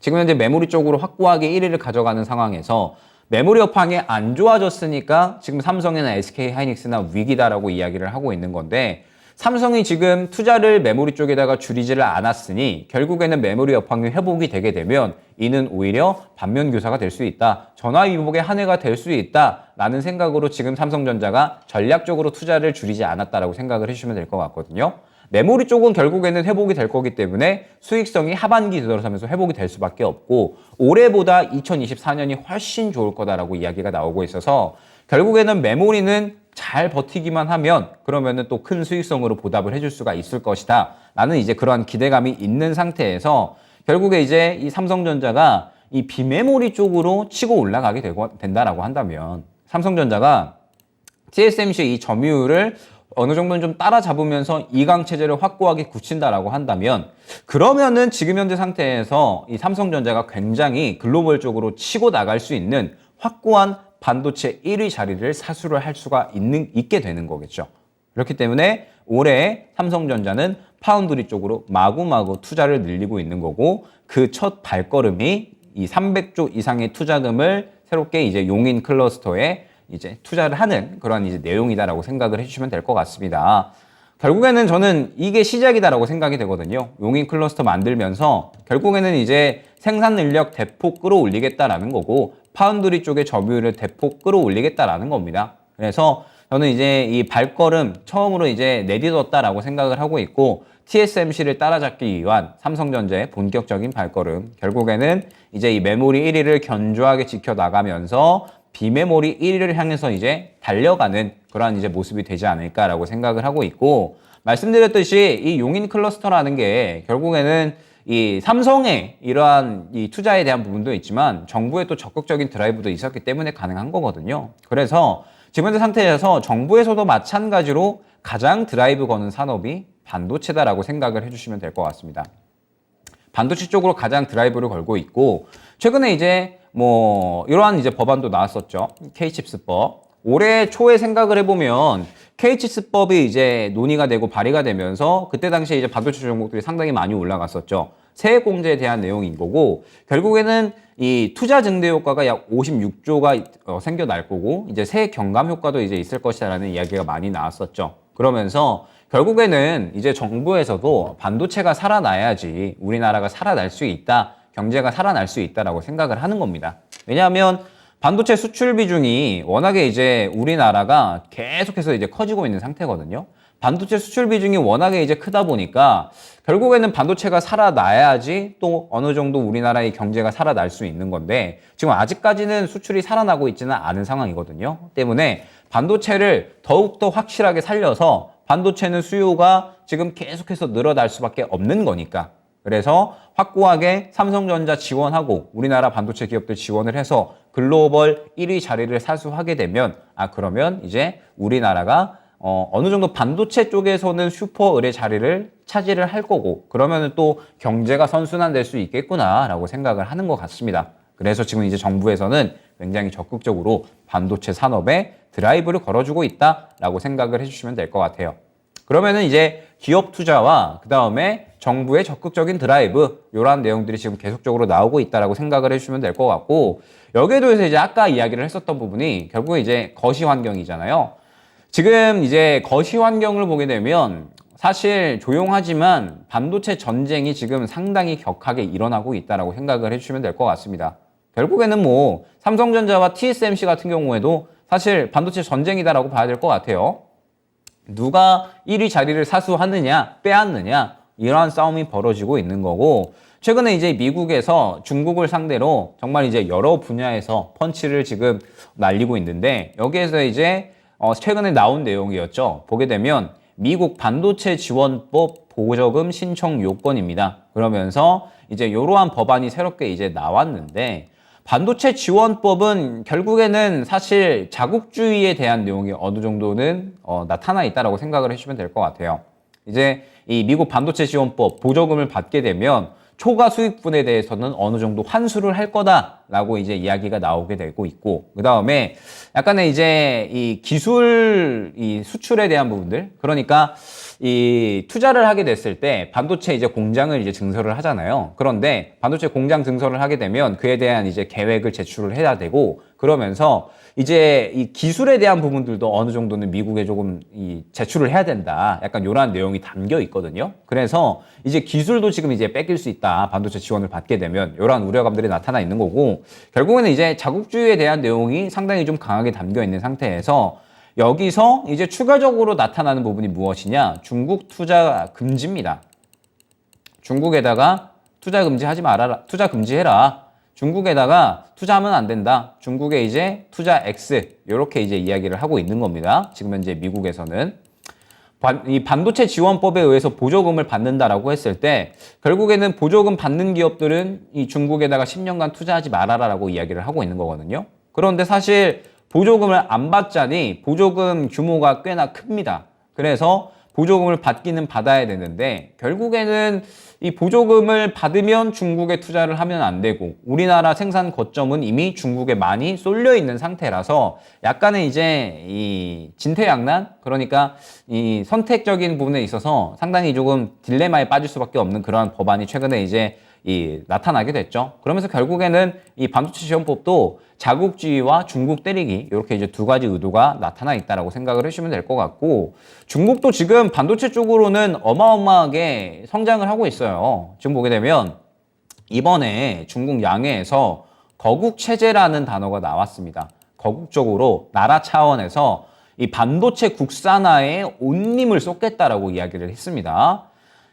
지금 현재 메모리 쪽으로 확고하게 1위를 가져가는 상황에서 메모리 업황이 안 좋아졌으니까 지금 삼성이나 SK 하이닉스나 위기다라고 이야기를 하고 있는 건데 삼성이 지금 투자를 메모리 쪽에다가 줄이지를 않았으니 결국에는 메모리 업황이 회복이 되게 되면 이는 오히려 반면교사가 될 수 있다. 전화위복의 한 해가 될 수 있다라는 생각으로 지금 삼성전자가 전략적으로 투자를 줄이지 않았다라고 생각을 해주시면 될 것 같거든요. 메모리 쪽은 결국에는 회복이 될 거기 때문에 수익성이 하반기 들어서면서 회복이 될 수밖에 없고 올해보다 2024년이 훨씬 좋을 거다라고 이야기가 나오고 있어서 결국에는 메모리는 잘 버티기만 하면 그러면은 또 큰 수익성으로 보답을 해줄 수가 있을 것이다 라는 이제 그러한 기대감이 있는 상태에서 결국에 이제 이 삼성전자가 이 비메모리 쪽으로 치고 올라가게 된다라고 한다면 삼성전자가 TSMC의 이 점유율을 어느 정도는 좀 따라잡으면서 이강 체제를 확고하게 굳힌다라고 한다면 그러면은 지금 현재 상태에서 이 삼성전자가 굉장히 글로벌적으로 치고 나갈 수 있는 확고한 반도체 1위 자리를 사수를 할 수가 있게 되는 거겠죠. 그렇기 때문에 올해 삼성전자는 파운드리 쪽으로 마구마구 투자를 늘리고 있는 거고 그 첫 발걸음이 이 300조 이상의 투자금을 새롭게 이제 용인 클러스터에 이제 투자를 하는 그런 이제 내용이다라고 생각을 해주시면 될 것 같습니다. 결국에는 저는 이게 시작이다라고 생각이 되거든요. 용인 클러스터 만들면서 결국에는 이제 생산 능력 대폭 끌어올리겠다라는 거고 파운드리 쪽의 점유율을 대폭 끌어올리겠다라는 겁니다. 그래서 저는 이제 이 발걸음 처음으로 이제 내딛었다라고 생각을 하고 있고 TSMC를 따라잡기 위한 삼성전자의 본격적인 발걸음 결국에는 이제 이 메모리 1위를 견조하게 지켜나가면서 비메모리 1위를 향해서 이제 달려가는 그러한 이제 모습이 되지 않을까라고 생각을 하고 있고 말씀드렸듯이 이 용인 클러스터라는 게 결국에는 이 삼성의 이러한 이 투자에 대한 부분도 있지만 정부의 또 적극적인 드라이브도 있었기 때문에 가능한 거거든요. 그래서 지금 현재 상태에서 정부에서도 마찬가지로 가장 드라이브 거는 산업이 반도체다라고 생각을 해주시면 될 것 같습니다. 반도체 쪽으로 가장 드라이브를 걸고 있고 최근에 이제 뭐 이러한 이제 법안도 나왔었죠. K칩스법. 올해 초에 생각을 해보면 K칩스법이 이제 논의가 되고 발의가 되면서 그때 당시에 이제 반도체 종목들이 상당히 많이 올라갔었죠. 세액 공제에 대한 내용인 거고 결국에는 이 투자 증대 효과가 약 56조가 생겨날 거고 이제 세액 경감 효과도 이제 있을 것이라는 이야기가 많이 나왔었죠. 그러면서 결국에는 이제 정부에서도 반도체가 살아나야지 우리나라가 살아날 수 있다, 경제가 살아날 수 있다라고 생각을 하는 겁니다. 왜냐하면 반도체 수출 비중이 워낙에 이제 우리나라가 계속해서 이제 커지고 있는 상태거든요. 반도체 수출 비중이 워낙에 이제 크다 보니까 결국에는 반도체가 살아나야지 또 어느 정도 우리나라의 경제가 살아날 수 있는 건데 지금 아직까지는 수출이 살아나고 있지는 않은 상황이거든요. 때문에 반도체를 더욱더 확실하게 살려서 반도체는 수요가 지금 계속해서 늘어날 수밖에 없는 거니까 그래서 확고하게 삼성전자 지원하고 우리나라 반도체 기업들 지원을 해서 글로벌 1위 자리를 사수하게 되면 그러면 이제 우리나라가 어느 정도 반도체 쪽에서는 슈퍼을의 자리를 차지를 할 거고 그러면 또 경제가 선순환될 수 있겠구나라고 생각을 하는 것 같습니다. 그래서 지금 이제 정부에서는 굉장히 적극적으로 반도체 산업에 드라이브를 걸어주고 있다라고 생각을 해주시면 될 것 같아요. 그러면은 이제 기업 투자와 그 다음에 정부의 적극적인 드라이브 이러한 내용들이 지금 계속적으로 나오고 있다라고 생각을 해주시면 될 것 같고 여기에 대해서 이제 아까 이야기를 했었던 부분이 결국에 이제 거시 환경이잖아요. 지금 이제 거시 환경을 보게 되면 사실 조용하지만 반도체 전쟁이 지금 상당히 격하게 일어나고 있다라고 생각을 해주시면 될 것 같습니다. 결국에는 뭐 삼성전자와 TSMC 같은 경우에도 사실 반도체 전쟁이다라고 봐야 될 것 같아요. 누가 1위 자리를 사수하느냐 빼앗느냐 이러한 싸움이 벌어지고 있는 거고 최근에 이제 미국에서 중국을 상대로 정말 이제 여러 분야에서 펀치를 지금 날리고 있는데 여기에서 이제 최근에 나온 내용이었죠. 보게 되면 미국 반도체 지원법 보조금 신청 요건입니다. 그러면서 이제 이러한 법안이 새롭게 이제 나왔는데 반도체 지원법은 결국에는 사실 자국주의에 대한 내용이 어느 정도는 나타나 있다라고 생각을 해주시면 될 것 같아요. 이제 이 미국 반도체 지원법 보조금을 받게 되면 초과 수익분에 대해서는 어느 정도 환수를 할 거다라고 이제 이야기가 나오게 되고 있고 그 다음에 약간의 이제 이 기술 이 수출에 대한 부분들 그러니까 이 투자를 하게 됐을 때 반도체 이제 공장을 이제 증설을 하잖아요. 그런데 반도체 공장 증설을 하게 되면 그에 대한 이제 계획을 제출을 해야 되고 그러면서 이제 이 기술에 대한 부분들도 어느 정도는 미국에 조금 이 제출을 해야 된다. 약간 요런 내용이 담겨 있거든요. 그래서 이제 기술도 지금 이제 뺏길 수 있다. 반도체 지원을 받게 되면 요런 우려감들이 나타나 있는 거고 결국에는 이제 자국주의에 대한 내용이 상당히 좀 강하게 담겨 있는 상태에서 여기서 이제 추가적으로 나타나는 부분이 무엇이냐? 중국 투자 금지입니다. 중국에다가 투자 금지하지 말아라. 투자 금지해라. 중국에다가 투자하면 안 된다. 중국에 이제 투자 X 이렇게 이제 이야기를 하고 있는 겁니다. 지금 현재 미국에서는 이 반도체 지원법에 의해서 보조금을 받는다라고 했을 때 결국에는 보조금 받는 기업들은 이 중국에다가 10년간 투자하지 말아라라고 이야기를 하고 있는 거거든요. 그런데 사실 보조금을 안 받자니 보조금 규모가 꽤나 큽니다. 그래서 보조금을 받기는 받아야 되는데 결국에는 이 보조금을 받으면 중국에 투자를 하면 안 되고 우리나라 생산 거점은 이미 중국에 많이 쏠려 있는 상태라서 약간의 이제 이 진퇴양난 그러니까 이 선택적인 부분에 있어서 상당히 조금 딜레마에 빠질 수밖에 없는 그러한 법안이 최근에 이제 나타나게 됐죠. 그러면서 결국에는 이 반도체 지원법도 자국주의와 중국 때리기 이렇게 이제 두 가지 의도가 나타나 있다라고 생각을 해주시면 될 것 같고, 중국도 지금 반도체 쪽으로는 어마어마하게 성장을 하고 있어요. 지금 보게 되면 이번에 중국 양해에서 거국 체제라는 단어가 나왔습니다. 거국적으로 나라 차원에서 이 반도체 국산화에 온님을 쏟겠다라고 이야기를 했습니다.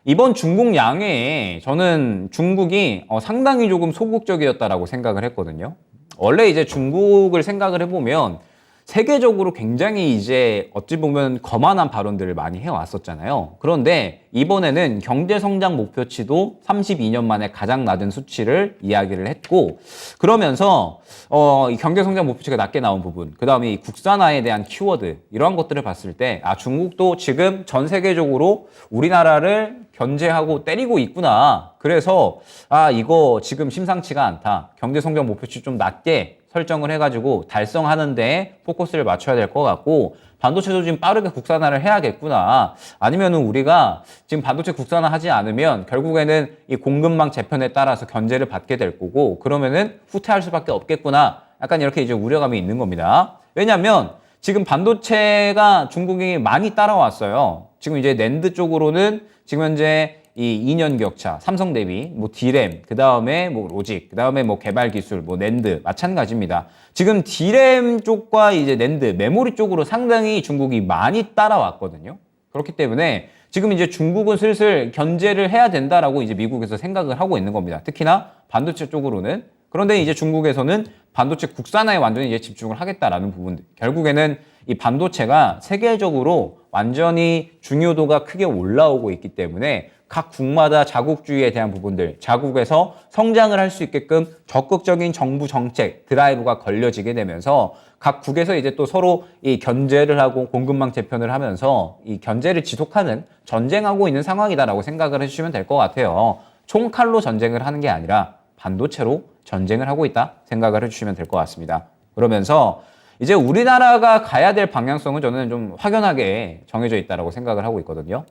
이번 중국 양해에 저는 중국이 상당히 조금 소극적이었다라고 생각을 했거든요. 원래 이제 중국을 생각을 해보면 세계적으로 굉장히 이제 어찌 보면 거만한 발언들을 많이 해왔었잖아요. 그런데 이번에는 경제성장 목표치도 32년 만에 가장 낮은 수치를 이야기를 했고, 그러면서 이 경제성장 목표치가 낮게 나온 부분, 그 다음에 이 국산화에 대한 키워드, 이러한 것들을 봤을 때 중국도 지금 전 세계적으로 우리나라를 견제하고 때리고 있구나. 그래서 이거 지금 심상치가 않다. 경제성장 목표치 좀 낮게 설정을 해가지고 달성하는 데 포커스를 맞춰야 될 것 같고, 반도체도 지금 빠르게 국산화를 해야겠구나. 아니면은 우리가 지금 반도체 국산화 하지 않으면 결국에는 이 공급망 재편에 따라서 견제를 받게 될 거고, 그러면은 후퇴할 수밖에 없겠구나. 약간 이렇게 이제 우려감이 있는 겁니다. 왜냐면 지금 반도체가 중국이 많이 따라왔어요. 지금 이제 낸드 쪽으로는 지금 현재 이 2년 격차, 삼성 대비, D램, 그 다음에 로직, 그 다음에 개발 기술, 낸드, 마찬가지입니다. 지금 D램 쪽과 이제 낸드, 메모리 쪽으로 상당히 중국이 많이 따라왔거든요. 그렇기 때문에 지금 이제 중국은 슬슬 견제를 해야 된다라고 이제 미국에서 생각을 하고 있는 겁니다. 특히나 반도체 쪽으로는. 그런데 이제 중국에서는 반도체 국산화에 완전히 이제 집중을 하겠다라는 부분들. 결국에는 이 반도체가 세계적으로 완전히 중요도가 크게 올라오고 있기 때문에 각 국마다 자국주의에 대한 부분들, 자국에서 성장을 할 수 있게끔 적극적인 정부 정책, 드라이브가 걸려지게 되면서 각 국에서 이제 또 서로 이 견제를 하고 공급망 재편을 하면서 이 견제를 지속하는 전쟁하고 있는 상황이다라고 생각을 해주시면 될 것 같아요. 총칼로 전쟁을 하는 게 아니라 반도체로 전쟁을 하고 있다 생각을 해주시면 될 것 같습니다. 그러면서 이제 우리나라가 가야 될 방향성은 저는 좀 확연하게 정해져 있다고 생각을 하고 있거든요.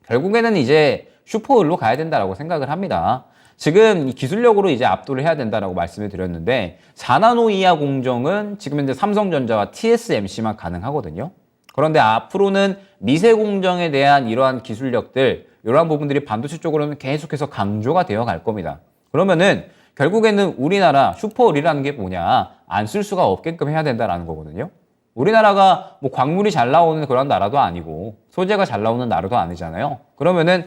결국에는 이제 슈퍼을로 가야 된다라고 생각을 합니다. 지금 기술력으로 이제 압도를 해야 된다라고 말씀을 드렸는데 4나노 이하 공정은 지금 현재 삼성전자와 TSMC만 가능하거든요. 그런데 앞으로는 미세 공정에 대한 이러한 기술력들, 이러한 부분들이 반도체 쪽으로는 계속해서 강조가 되어 갈 겁니다. 그러면은 결국에는 우리나라 슈퍼을이라는 게 뭐냐, 안 쓸 수가 없게끔 해야 된다라는 거거든요. 우리나라가 광물이 잘 나오는 그런 나라도 아니고 소재가 잘 나오는 나라도 아니잖아요. 그러면은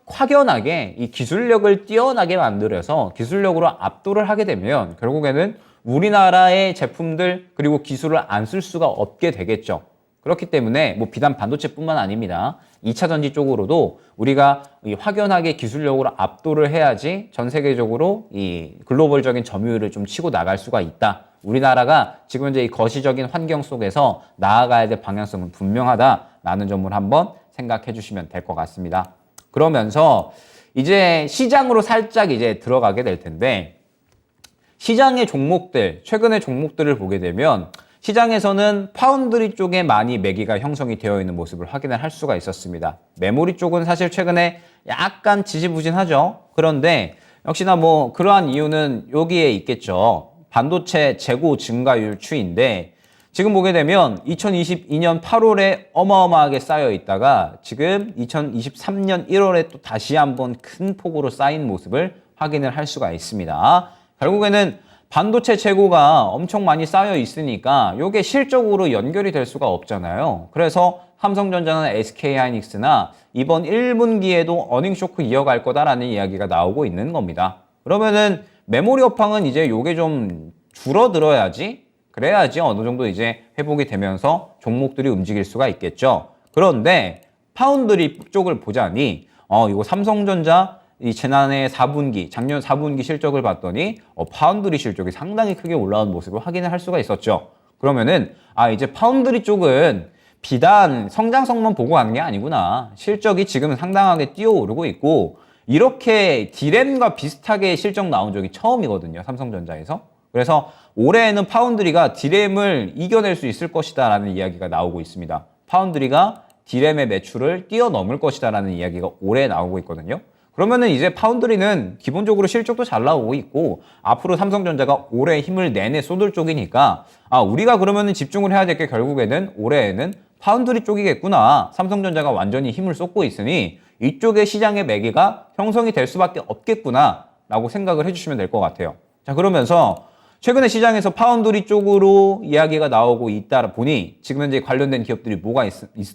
확연하게 이 기술력을 뛰어나게 만들어서 기술력으로 압도를 하게 되면 결국에는 우리나라의 제품들 그리고 기술을 안 쓸 수가 없게 되겠죠. 그렇기 때문에 비단 반도체뿐만 아닙니다. 2차 전지 쪽으로도 우리가 확연하게 기술력으로 압도를 해야지 전 세계적으로 이 글로벌적인 점유율을 좀 치고 나갈 수가 있다. 우리나라가 지금 현재 이 거시적인 환경 속에서 나아가야 될 방향성은 분명하다라는 점을 한번 생각해 주시면 될 것 같습니다. 그러면서 이제 시장으로 살짝 이제 들어가게 될 텐데, 시장의 종목들, 최근의 종목들을 보게 되면 시장에서는 파운드리 쪽에 많이 매기가 형성이 되어 있는 모습을 확인을 할 수가 있었습니다. 메모리 쪽은 사실 최근에 약간 지지부진하죠. 그런데 역시나 그러한 이유는 여기에 있겠죠. 반도체 재고 증가율 추이인데 지금 보게 되면 2022년 8월에 어마어마하게 쌓여 있다가 지금 2023년 1월에 또 다시 한번 큰 폭으로 쌓인 모습을 확인을 할 수가 있습니다. 결국에는 반도체 재고가 엄청 많이 쌓여 있으니까 이게 실적으로 연결이 될 수가 없잖아요. 그래서 삼성전자나 SK하이닉스나 이번 1분기에도 어닝 쇼크 이어갈 거다라는 이야기가 나오고 있는 겁니다. 그러면은 메모리 업황은 이제 요게 좀 줄어들어야지, 그래야지 어느 정도 이제 회복이 되면서 종목들이 움직일 수가 있겠죠. 그런데 파운드리 쪽을 보자니 이거 삼성전자 이 지난해 4분기, 작년 4분기 실적을 봤더니 파운드리 실적이 상당히 크게 올라온 모습을 확인을 할 수가 있었죠. 그러면은 이제 파운드리 쪽은 비단 성장성만 보고 가는 게 아니구나. 실적이 지금 상당하게 뛰어오르고 있고 이렇게 D램과 비슷하게 실적 나온 적이 처음이거든요. 삼성전자에서. 그래서 올해에는 파운드리가 D램을 이겨낼 수 있을 것이다 라는 이야기가 나오고 있습니다. 파운드리가 D램의 매출을 뛰어넘을 것이다 라는 이야기가 올해 나오고 있거든요. 그러면은 이제 파운드리는 기본적으로 실적도 잘 나오고 있고 앞으로 삼성전자가 올해 힘을 내내 쏟을 쪽이니까 우리가 그러면은 집중을 해야 될 게 결국에는 올해에는 파운드리 쪽이겠구나. 삼성전자가 완전히 힘을 쏟고 있으니 이쪽의 시장의 매개가 형성이 될 수밖에 없겠구나 라고 생각을 해주시면 될 것 같아요. 자, 그러면서 최근에 시장에서 파운드리 쪽으로 이야기가 나오고 있다 보니 지금 현재 관련된 기업들이 뭐가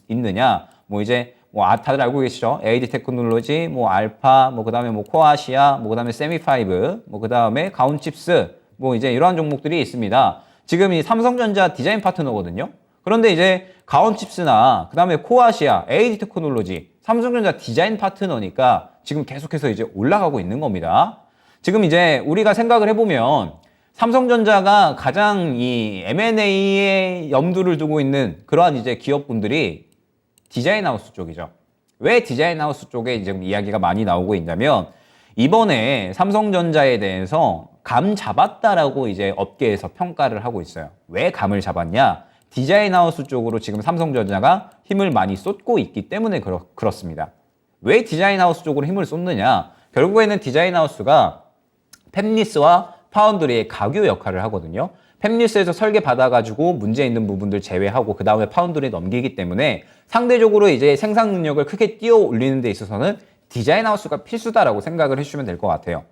있느냐, 뭐 이제 다들 알고 계시죠? AD 테크놀로지, 알파, 그다음에 코아시아, 그다음에 세미파이브, 그다음에 가온칩스, 이제 이러한 종목들이 있습니다. 지금 이 삼성전자 디자인 파트너거든요. 그런데 이제 가온칩스나 그다음에 코아시아, AD 테크놀로지, 삼성전자 디자인 파트너니까 지금 계속해서 이제 올라가고 있는 겁니다. 지금 이제 우리가 생각을 해보면 삼성전자가 가장 이 M&A에 염두를 두고 있는 그러한 이제 기업분들이 디자인하우스 쪽이죠. 왜 디자인하우스 쪽에 지금 이야기가 많이 나오고 있냐면 이번에 삼성전자에 대해서 감 잡았다라고 이제 업계에서 평가를 하고 있어요. 왜 감을 잡았냐? 디자인하우스 쪽으로 지금 삼성전자가 힘을 많이 쏟고 있기 때문에 그렇습니다. 왜 디자인하우스 쪽으로 힘을 쏟느냐? 결국에는 디자인하우스가 팹리스와 파운드리의 가교 역할을 하거든요. 팹리스에서 설계 받아가지고 문제 있는 부분들 제외하고 그 다음에 파운드리에 넘기기 때문에 상대적으로 이제 생산 능력을 크게 띄워 올리는 데 있어서는 디자인하우스가 필수다라고 생각을 해주시면 될 것 같아요.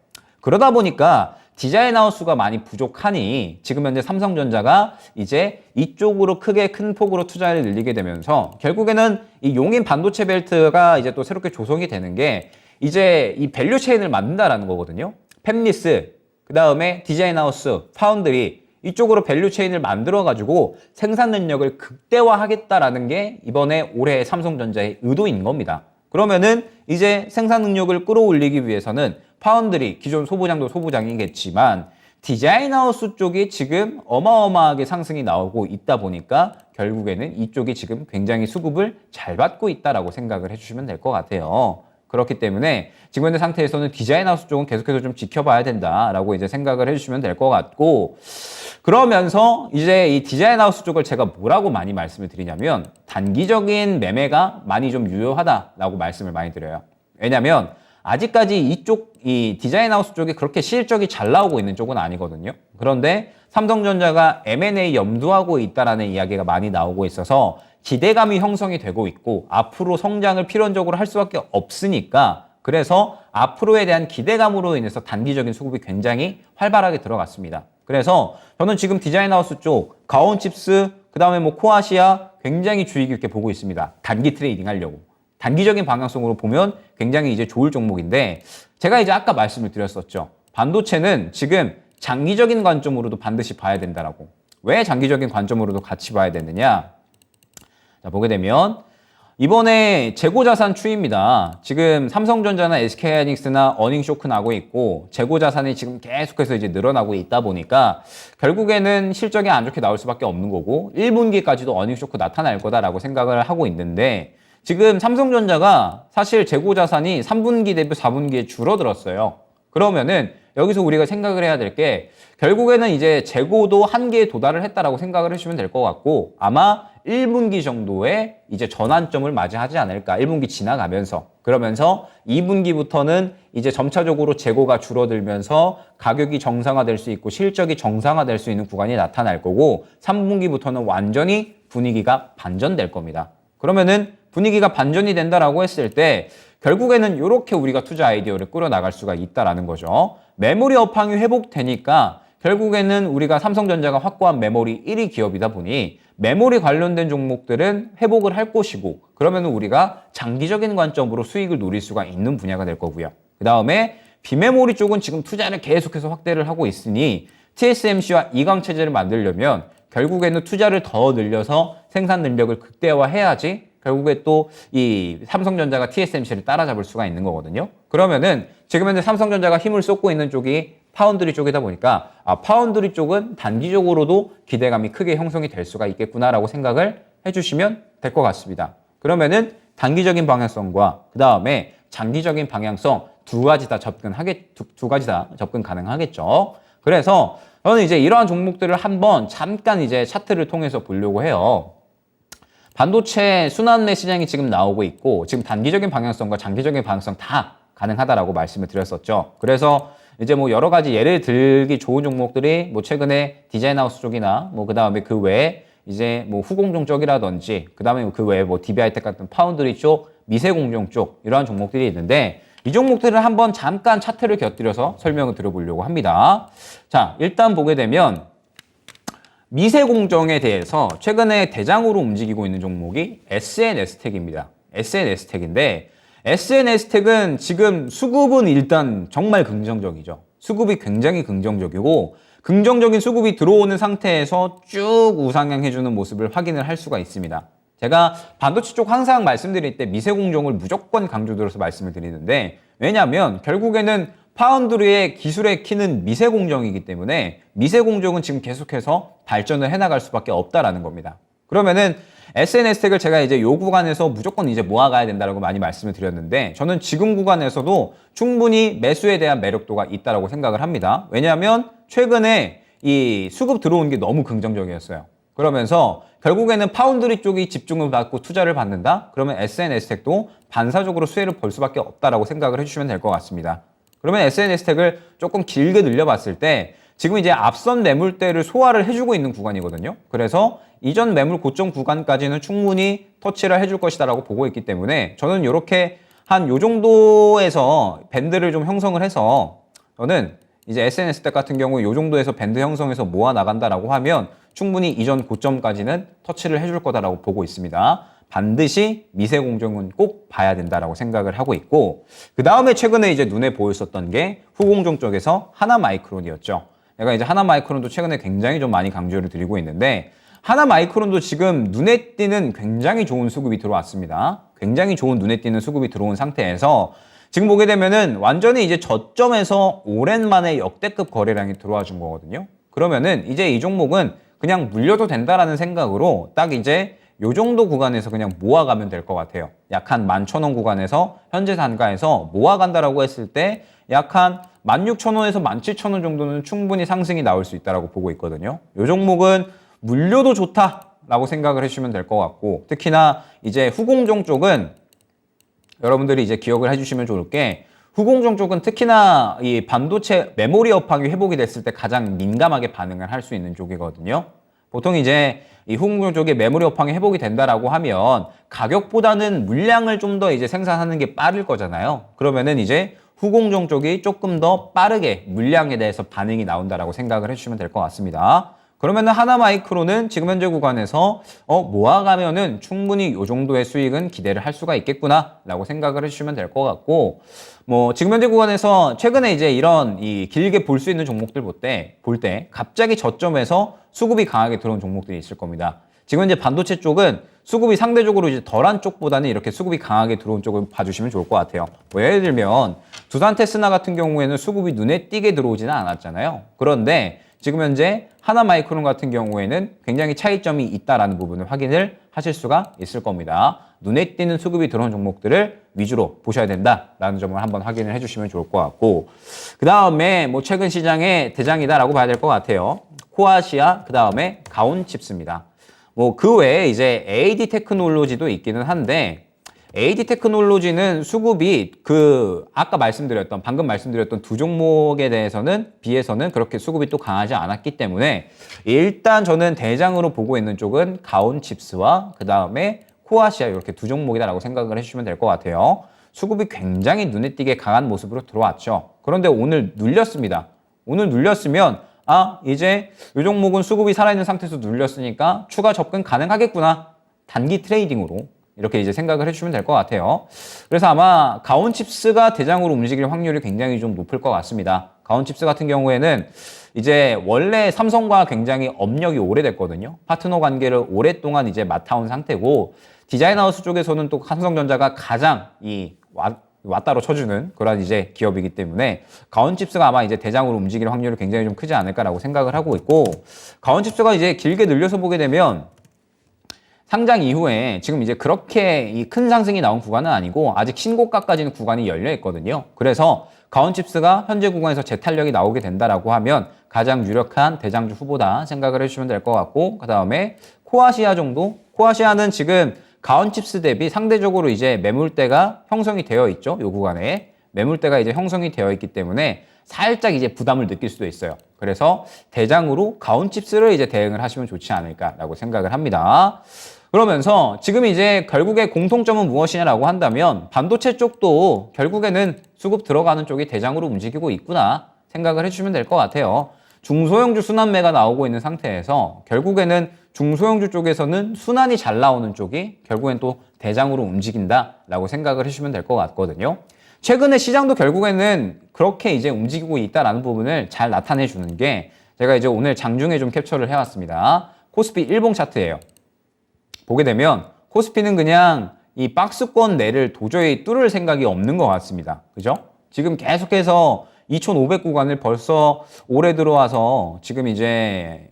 그러다 보니까 디자인하우스가 많이 부족하니 지금 현재 삼성전자가 이제 이쪽으로 크게 큰 폭으로 투자를 늘리게 되면서 결국에는 이 용인 반도체 벨트가 이제 또 새롭게 조성이 되는 게 이제 이 밸류 체인을 만든다라는 거거든요. 팹리스, 그 다음에 디자인하우스, 파운드리 이쪽으로 밸류 체인을 만들어가지고 생산 능력을 극대화하겠다라는 게 이번에 올해 삼성전자의 의도인 겁니다. 그러면은 이제 생산 능력을 끌어올리기 위해서는 파운드리, 기존 소부장도 소부장이겠지만 디자인하우스 쪽이 지금 어마어마하게 상승이 나오고 있다 보니까 결국에는 이쪽이 지금 굉장히 수급을 잘 받고 있다라고 생각을 해주시면 될 것 같아요. 그렇기 때문에 지금 현재 상태에서는 디자인하우스 쪽은 계속해서 좀 지켜봐야 된다라고 이제 생각을 해주시면 될 것 같고, 그러면서 이제 이 디자인하우스 쪽을 제가 뭐라고 많이 말씀을 드리냐면 단기적인 매매가 많이 좀 유효하다라고 말씀을 많이 드려요. 왜냐면 아직까지 이쪽 이 디자인하우스 쪽이 그렇게 실적이 잘 나오고 있는 쪽은 아니거든요. 그런데 삼성전자가 M&A 염두하고 있다라는 이야기가 많이 나오고 있어서 기대감이 형성이 되고 있고 앞으로 성장을 필연적으로 할 수밖에 없으니까, 그래서 앞으로에 대한 기대감으로 인해서 단기적인 수급이 굉장히 활발하게 들어갔습니다. 그래서 저는 지금 디자인하우스 쪽, 가온칩스, 그 다음에 코아시아 굉장히 주의 깊게 보고 있습니다. 단기 트레이딩 하려고. 단기적인 방향성으로 보면 굉장히 이제 좋을 종목인데, 제가 이제 아까 말씀을 드렸었죠. 반도체는 지금 장기적인 관점으로도 반드시 봐야 된다라고. 왜 장기적인 관점으로도 같이 봐야 되느냐? 자, 보게 되면 이번에 재고자산 추이입니다. 지금 삼성전자나 SK하이닉스나 어닝 쇼크 나고 있고 재고자산이 지금 계속해서 이제 늘어나고 있다 보니까 결국에는 실적이 안 좋게 나올 수밖에 없는 거고 1분기까지도 어닝 쇼크 나타날 거다라고 생각을 하고 있는데, 지금 삼성전자가 사실 재고자산이 3분기 대비 4분기에 줄어들었어요. 그러면은 여기서 우리가 생각을 해야 될 게 결국에는 이제 재고도 한계에 도달을 했다라고 생각을 해주시면 될 것 같고, 아마 1분기 정도의 이제 전환점을 맞이하지 않을까. 1분기 지나가면서. 그러면서 2분기부터는 이제 점차적으로 재고가 줄어들면서 가격이 정상화될 수 있고 실적이 정상화될 수 있는 구간이 나타날 거고, 3분기부터는 완전히 분위기가 반전될 겁니다. 그러면은 분위기가 반전이 된다라고 했을 때 결국에는 이렇게 우리가 투자 아이디어를 끌어나갈 수가 있다라는 거죠. 메모리 업황이 회복되니까 결국에는 우리가 삼성전자가 확고한 메모리 1위 기업이다 보니 메모리 관련된 종목들은 회복을 할 것이고, 그러면 우리가 장기적인 관점으로 수익을 노릴 수가 있는 분야가 될 거고요. 그 다음에 비메모리 쪽은 지금 투자를 계속해서 확대를 하고 있으니 TSMC와 이강 체제를 만들려면 결국에는 투자를 더 늘려서 생산 능력을 극대화해야지 결국에 또 이 삼성전자가 TSMC를 따라잡을 수가 있는 거거든요. 그러면은 지금 현재 삼성전자가 힘을 쏟고 있는 쪽이 파운드리 쪽이다 보니까 파운드리 쪽은 단기적으로도 기대감이 크게 형성이 될 수가 있겠구나라고 생각을 해주시면 될 것 같습니다. 그러면은 단기적인 방향성과 그 다음에 장기적인 방향성 두 가지 다 접근 가능하겠죠. 그래서 저는 이제 이러한 종목들을 한번 잠깐 이제 차트를 통해서 보려고 해요. 반도체 순환매 시장이 지금 나오고 있고 지금 단기적인 방향성과 장기적인 방향성 다 가능하다라고 말씀을 드렸었죠. 그래서 이제 뭐 여러 가지 예를 들기 좋은 종목들이 뭐 최근에 디자인하우스 쪽이나 뭐 그다음에 그 외에 이제 뭐 후공정 쪽이라든지 그다음에 그 외에 뭐 DB하이텍 같은 파운드리 쪽, 미세공정 쪽 이러한 종목들이 있는데 이 종목들을 한번 잠깐 차트를 곁들여서 설명을 드려보려고 합니다. 자, 일단 보게 되면 미세공정에 대해서 최근에 대장으로 움직이고 있는 종목이 SNS텍입니다. SNS텍인데 SNS텍은 지금 수급은 일단 정말 긍정적이죠. 수급이 굉장히 긍정적이고 긍정적인 수급이 들어오는 상태에서 쭉 우상향해주는 모습을 확인을 할 수가 있습니다. 제가 반도체 쪽 항상 말씀드릴 때 미세공정을 무조건 강조드려서 말씀을 드리는데 왜냐하면 결국에는 파운드리의 기술의 키는 미세공정이기 때문에 미세공정은 지금 계속해서 발전을 해나갈 수밖에 없다라는 겁니다. 그러면은 SNS텍을 제가 이제 요 구간에서 무조건 이제 모아가야 된다라고 많이 말씀을 드렸는데 저는 지금 구간에서도 충분히 매수에 대한 매력도가 있다라고 생각을 합니다. 왜냐하면 최근에 이 수급 들어온 게 너무 긍정적이었어요. 그러면서 결국에는 파운드리 쪽이 집중을 받고 투자를 받는다? 그러면 SNS텍도 반사적으로 수혜를 볼 수밖에 없다라고 생각을 해주시면 될 것 같습니다. 그러면 SNS텍을 조금 길게 늘려봤을 때 지금 이제 앞선 매물대를 소화를 해주고 있는 구간이거든요. 그래서 이전 매물 고점 구간까지는 충분히 터치를 해줄 것이다라고 보고 있기 때문에 저는 이렇게 한 요 정도에서 밴드를 좀 형성을 해서 저는 이제 SNS텍 같은 경우 요 정도에서 밴드 형성해서 모아 나간다라고 하면 충분히 이전 고점까지는 터치를 해줄 거다라고 보고 있습니다. 반드시 미세공정은 꼭 봐야 된다라고 생각을 하고 있고 그 다음에 최근에 이제 눈에 보였었던 게 후공정 쪽에서 하나마이크론이었죠. 내가 이제 하나마이크론도 최근에 굉장히 좀 많이 강조를 드리고 있는데 하나마이크론도 지금 눈에 띄는 굉장히 좋은 수급이 들어왔습니다. 굉장히 좋은 눈에 띄는 수급이 들어온 상태에서 지금 보게 되면은 완전히 이제 저점에서 오랜만에 역대급 거래량이 들어와 준 거거든요. 그러면은 이제 이 종목은 그냥 물려도 된다라는 생각으로 딱 이제 요 정도 구간에서 그냥 모아가면 될 것 같아요. 약 한 11,000원 구간에서 현재 단가에서 모아간다라고 했을 때 약 한 16,000원에서 17,000원 정도는 충분히 상승이 나올 수 있다라고 보고 있거든요. 요 종목은 물려도 좋다라고 생각을 해주시면 될 것 같고 특히나 이제 후공정 쪽은 여러분들이 이제 기억을 해주시면 좋을 게 후공정 쪽은 특히나 이 반도체 메모리 업황이 회복이 됐을 때 가장 민감하게 반응을 할 수 있는 쪽이거든요. 보통 이제 이 후공정 쪽에 메모리 업황이 회복이 된다라고 하면 가격보다는 물량을 좀 더 이제 생산하는 게 빠를 거잖아요. 그러면은 이제 후공정 쪽이 조금 더 빠르게 물량에 대해서 반응이 나온다라고 생각을 해주시면 될 것 같습니다. 그러면은 하나마이크론은 지금 현재 구간에서 모아가면은 충분히 이 정도의 수익은 기대를 할 수가 있겠구나라고 생각을 해주시면 될 것 같고 뭐 지금 현재 구간에서 최근에 이제 이런 이 길게 볼 수 있는 종목들 볼 때 갑자기 저점에서 수급이 강하게 들어온 종목들이 있을 겁니다. 지금 현재 반도체 쪽은 수급이 상대적으로 이제 덜한 쪽보다는 이렇게 수급이 강하게 들어온 쪽을 봐주시면 좋을 것 같아요. 뭐 예를 들면 두산 테스나 같은 경우에는 수급이 눈에 띄게 들어오지는 않았잖아요. 그런데 지금 현재 하나마이크론 같은 경우에는 굉장히 차이점이 있다라는 부분을 확인을 하실 수가 있을 겁니다. 눈에 띄는 수급이 들어온 종목들을 위주로 보셔야 된다라는 점을 한번 확인을 해주시면 좋을 것 같고 그 다음에 뭐 최근 시장의 대장이다라고 봐야 될 것 같아요. 코아시아 그 다음에 가온칩스입니다. 뭐 그 외에 이제 AD 테크놀로지도 있기는 한데 AD 테크놀로지는 수급이 방금 말씀드렸던 두 종목에 대해서는 비해서는 그렇게 수급이 또 강하지 않았기 때문에 일단 저는 대장으로 보고 있는 쪽은 가온칩스와 그 다음에 코아시아 이렇게 두 종목이다라고 생각을 해주시면 될 것 같아요. 수급이 굉장히 눈에 띄게 강한 모습으로 들어왔죠. 그런데 오늘 눌렸습니다. 오늘 눌렸으면 이제 이 종목은 수급이 살아있는 상태에서 눌렸으니까 추가 접근 가능하겠구나. 단기 트레이딩으로 이렇게 이제 생각을 해주시면 될 것 같아요. 그래서 아마 가온칩스가 대장으로 움직일 확률이 굉장히 좀 높을 것 같습니다. 가온칩스 같은 경우에는 이제 원래 삼성과 굉장히 업력이 오래됐거든요. 파트너 관계를 오랫동안 이제 맡아온 상태고 디자인하우스 쪽에서는 또 삼성전자가 가장 왔다로 쳐주는 그런 이제 기업이기 때문에 가온칩스가 아마 이제 대장으로 움직일 확률이 굉장히 좀 크지 않을까라고 생각을 하고 있고 가온칩스가 이제 길게 늘려서 보게 되면 상장 이후에 지금 이제 그렇게 이 큰 상승이 나온 구간은 아니고 아직 신고가까지는 구간이 열려 있거든요. 그래서 가온칩스가 현재 구간에서 재탄력이 나오게 된다라고 하면 가장 유력한 대장주 후보다 생각을 해주시면 될 것 같고 그 다음에 코아시아 정도? 코아시아는 지금 가온칩스 대비 상대적으로 이제 매물대가 형성이 되어 있죠. 이 구간에. 매물대가 이제 형성이 되어 있기 때문에 살짝 이제 부담을 느낄 수도 있어요. 그래서 대장으로 가온칩스를 이제 대응을 하시면 좋지 않을까라고 생각을 합니다. 그러면서 지금 이제 결국에 공통점은 무엇이냐라고 한다면 반도체 쪽도 결국에는 수급 들어가는 쪽이 대장으로 움직이고 있구나 생각을 해주시면 될 것 같아요. 중소형주 순환매가 나오고 있는 상태에서 결국에는 중소형주 쪽에서는 순환이 잘 나오는 쪽이 결국엔 또 대장으로 움직인다라고 생각을 해주시면 될 것 같거든요. 최근에 시장도 결국에는 그렇게 이제 움직이고 있다라는 부분을 잘 나타내 주는 게 제가 이제 오늘 장중에 좀 캡처를 해왔습니다. 코스피 일봉 차트예요. 보게 되면 코스피는 그냥 이 박스권 내를 도저히 뚫을 생각이 없는 것 같습니다. 그죠? 지금 계속해서 2,500 구간을 벌써 올해 들어와서 지금 이제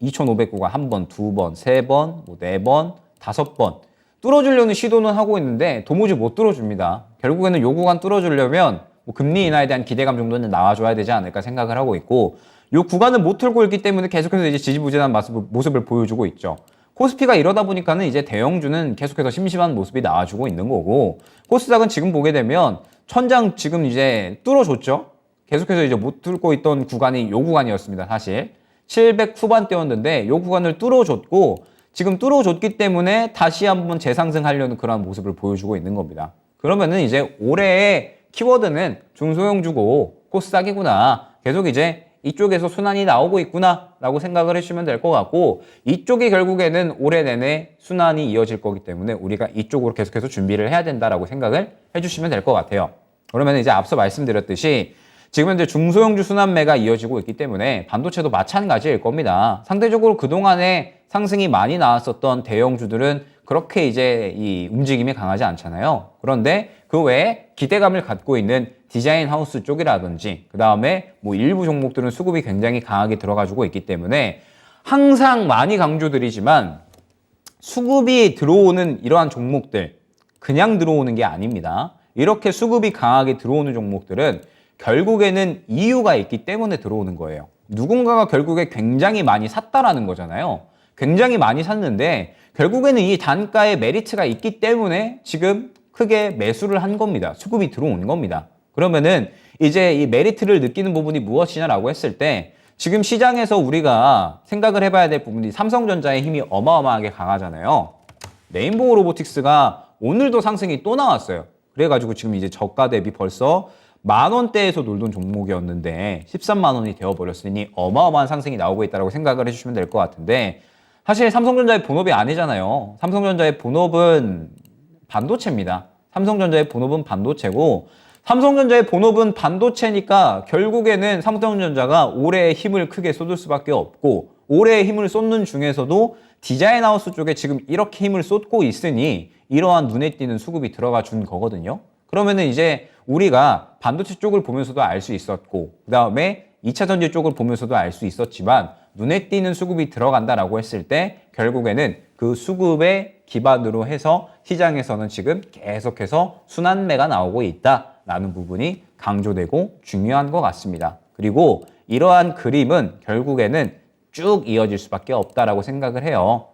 2,500 구간 한 번, 두 번, 세 번, 뭐 네 번, 다섯 번 뚫어주려는 시도는 하고 있는데 도무지 못 뚫어줍니다. 결국에는 요 구간 뚫어주려면 뭐 금리 인하에 대한 기대감 정도는 나와줘야 되지 않을까 생각을 하고 있고 요 구간을 못 뚫고 있기 때문에 계속해서 이제 지지부진한 모습을 보여주고 있죠. 코스피가 이러다 보니까는 이제 대형주는 계속해서 심심한 모습이 나와주고 있는 거고 코스닥은 지금 보게 되면 천장 지금 이제 뚫어줬죠. 계속해서 이제 못 뚫고 있던 구간이 요 구간이었습니다. 사실 700 후반대였는데 요 구간을 뚫어줬고 지금 뚫어줬기 때문에 다시 한번 재상승하려는 그런 모습을 보여주고 있는 겁니다. 그러면은 이제 올해의 키워드는 중소형주고 코스닥이구나. 계속 이제 이쪽에서 순환이 나오고 있구나 라고 생각을 해주시면 될 것 같고 이쪽이 결국에는 올해 내내 순환이 이어질 거기 때문에 우리가 이쪽으로 계속해서 준비를 해야 된다라고 생각을 해주시면 될 것 같아요. 그러면 이제 앞서 말씀드렸듯이 지금 현재 중소형주 순환매가 이어지고 있기 때문에 반도체도 마찬가지일 겁니다. 상대적으로 그동안에 상승이 많이 나왔었던 대형주들은 그렇게 이제 이 움직임이 강하지 않잖아요. 그런데 그 외에 기대감을 갖고 있는 디자인 하우스 쪽이라든지 그 다음에 뭐 일부 종목들은 수급이 굉장히 강하게 들어가지고 있기 때문에 항상 많이 강조드리지만 수급이 들어오는 이러한 종목들 그냥 들어오는 게 아닙니다. 이렇게 수급이 강하게 들어오는 종목들은 결국에는 이유가 있기 때문에 들어오는 거예요. 누군가가 결국에 굉장히 많이 샀다라는 거잖아요. 굉장히 많이 샀는데 결국에는 이 단가에 메리트가 있기 때문에 지금 크게 매수를 한 겁니다. 수급이 들어온 겁니다. 그러면은 이제 이 메리트를 느끼는 부분이 무엇이냐라고 했을 때 지금 시장에서 우리가 생각을 해봐야 될 부분이 삼성전자의 힘이 어마어마하게 강하잖아요. 레인보우 로보틱스가 오늘도 상승이 또 나왔어요. 그래가지고 지금 이제 저가 대비 벌써 10,000원대에서 놀던 종목이었는데 13만 원이 되어버렸으니 어마어마한 상승이 나오고 있다고 생각을 해주시면 될 것 같은데 사실 삼성전자의 본업이 아니잖아요. 삼성전자의 본업은 반도체입니다. 삼성전자의 본업은 반도체고 삼성전자의 본업은 반도체니까 결국에는 삼성전자가 올해 힘을 크게 쏟을 수밖에 없고 올해 힘을 쏟는 중에서도 디자인 하우스 쪽에 지금 이렇게 힘을 쏟고 있으니 이러한 눈에 띄는 수급이 들어가 준 거거든요. 그러면은 이제 우리가 반도체 쪽을 보면서도 알 수 있었고 그 다음에 2차 전지 쪽을 보면서도 알 수 있었지만 눈에 띄는 수급이 들어간다라고 했을 때 결국에는 그 수급의 기반으로 해서 시장에서는 지금 계속해서 순환매가 나오고 있다라는 부분이 강조되고 중요한 것 같습니다. 그리고 이러한 그림은 결국에는 쭉 이어질 수밖에 없다라고 생각을 해요.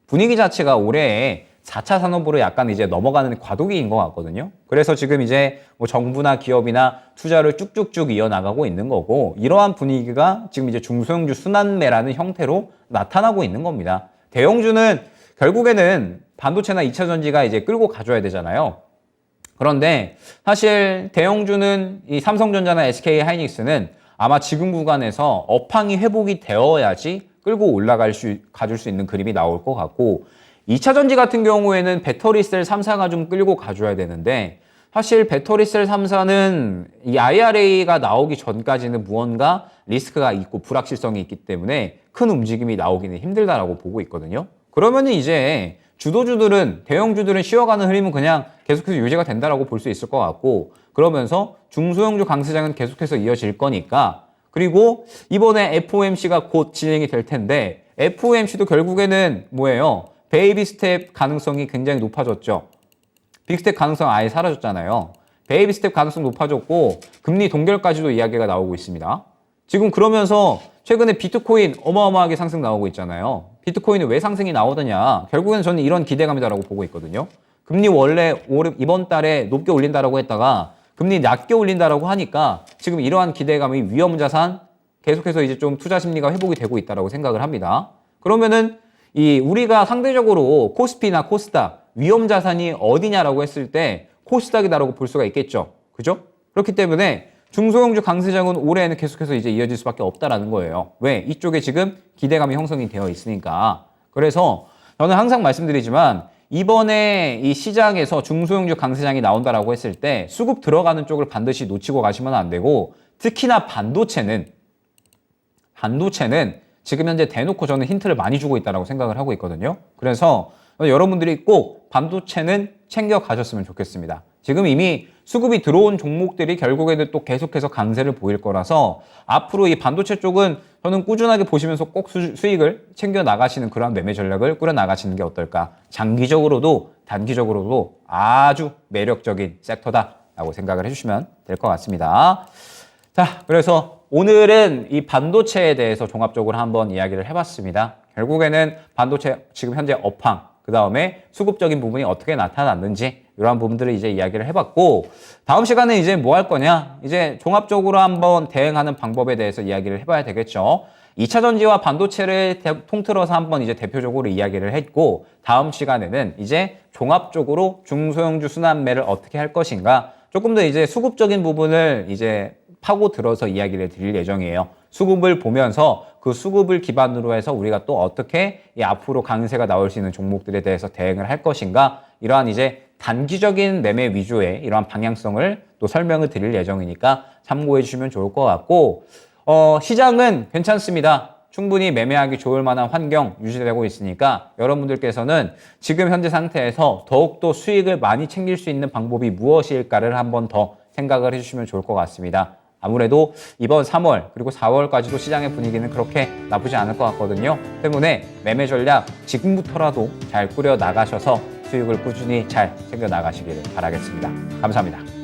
분위기 자체가 올해 4차 산업으로 약간 이제 넘어가는 과도기인 것 같거든요. 그래서 지금 이제 뭐 정부나 기업이나 투자를 쭉쭉쭉 이어나가고 있는 거고 이러한 분위기가 지금 이제 중소형주 순환매라는 형태로 나타나고 있는 겁니다. 대형주는 결국에는 반도체나 2차 전지가 이제 끌고 가줘야 되잖아요. 그런데 사실 대형주는 이 삼성전자나 SK 하이닉스는 아마 지금 구간에서 업황이 회복이 되어야지 끌고 가줄 수 있는 그림이 나올 것 같고 2차 전지 같은 경우에는 배터리셀 3사가 좀 끌고 가줘야 되는데 사실 배터리셀 3사는 이 IRA가 나오기 전까지는 무언가 리스크가 있고 불확실성이 있기 때문에 큰 움직임이 나오기는 힘들다라고 보고 있거든요. 그러면은 이제 주도주들은 대형주들은 쉬어가는 흐름은 그냥 계속해서 유지가 된다라고 볼 수 있을 것 같고 그러면서 중소형주 강세장은 계속해서 이어질 거니까 그리고 이번에 FOMC가 곧 진행이 될 텐데 FOMC도 결국에는 뭐예요? 베이비 스텝 가능성이 굉장히 높아졌죠. 빅스텝 가능성 아예 사라졌잖아요. 베이비 스텝 가능성 높아졌고 금리 동결까지도 이야기가 나오고 있습니다. 지금 그러면서 최근에 비트코인 어마어마하게 상승 나오고 있잖아요. 비트코인이 왜 상승이 나오더냐. 결국에는 저는 이런 기대감이다라고 보고 있거든요. 금리 원래 이번 달에 높게 올린다라고 했다가 금리 낮게 올린다라고 하니까 지금 이러한 기대감이 위험자산 계속해서 이제 좀 투자 심리가 회복이 되고 있다라고 생각을 합니다. 그러면은 이 우리가 상대적으로 코스피나 코스닥 위험자산이 어디냐라고 했을 때 코스닥이다라고 볼 수가 있겠죠. 그죠? 그렇기 때문에 중소형주 강세장은 올해에는 계속해서 이제 이어질 수밖에 없다라는 거예요. 왜? 이쪽에 지금 기대감이 형성이 되어 있으니까. 그래서 저는 항상 말씀드리지만 이번에 이 시장에서 중소형주 강세장이 나온다라고 했을 때 수급 들어가는 쪽을 반드시 놓치고 가시면 안 되고 특히나 반도체는 지금 현재 대놓고 저는 힌트를 많이 주고 있다고 생각을 하고 있거든요. 그래서 여러분들이 꼭 반도체는 챙겨 가셨으면 좋겠습니다. 지금 이미 수급이 들어온 종목들이 결국에는 또 계속해서 강세를 보일 거라서 앞으로 이 반도체 쪽은 저는 꾸준하게 보시면서 꼭 수익을 챙겨 나가시는 그런 매매 전략을 꾸려 나가시는 게 어떨까. 장기적으로도 단기적으로도 아주 매력적인 섹터다라고 생각을 해주시면 될 것 같습니다. 자, 그래서 오늘은 이 반도체에 대해서 종합적으로 한번 이야기를 해봤습니다. 결국에는 반도체 지금 현재 업황, 그 다음에 수급적인 부분이 어떻게 나타났는지 이러한 부분들을 이제 이야기를 해봤고 다음 시간에 이제 뭐 할 거냐? 이제 종합적으로 한번 대응하는 방법에 대해서 이야기를 해봐야 되겠죠. 2차 전지와 반도체를 통틀어서 한번 이제 대표적으로 이야기를 했고 다음 시간에는 이제 종합적으로 중소형주 순환매를 어떻게 할 것인가 조금 더 이제 수급적인 부분을 이제 파고 들어서 이야기를 드릴 예정이에요. 수급을 보면서 그 수급을 기반으로 해서 우리가 또 어떻게 이 앞으로 강세가 나올 수 있는 종목들에 대해서 대응을 할 것인가 이러한 이제 단기적인 매매 위주의 이러한 방향성을 또 설명을 드릴 예정이니까 참고해 주시면 좋을 것 같고 시장은 괜찮습니다. 충분히 매매하기 좋을 만한 환경 유지되고 있으니까 여러분들께서는 지금 현재 상태에서 더욱더 수익을 많이 챙길 수 있는 방법이 무엇일까를 한번 더 생각을 해주시면 좋을 것 같습니다. 아무래도 이번 3월 그리고 4월까지도 시장의 분위기는 그렇게 나쁘지 않을 것 같거든요. 때문에 매매 전략 지금부터라도 잘 꾸려 나가셔서 수익을 꾸준히 잘 챙겨 나가시기를 바라겠습니다. 감사합니다.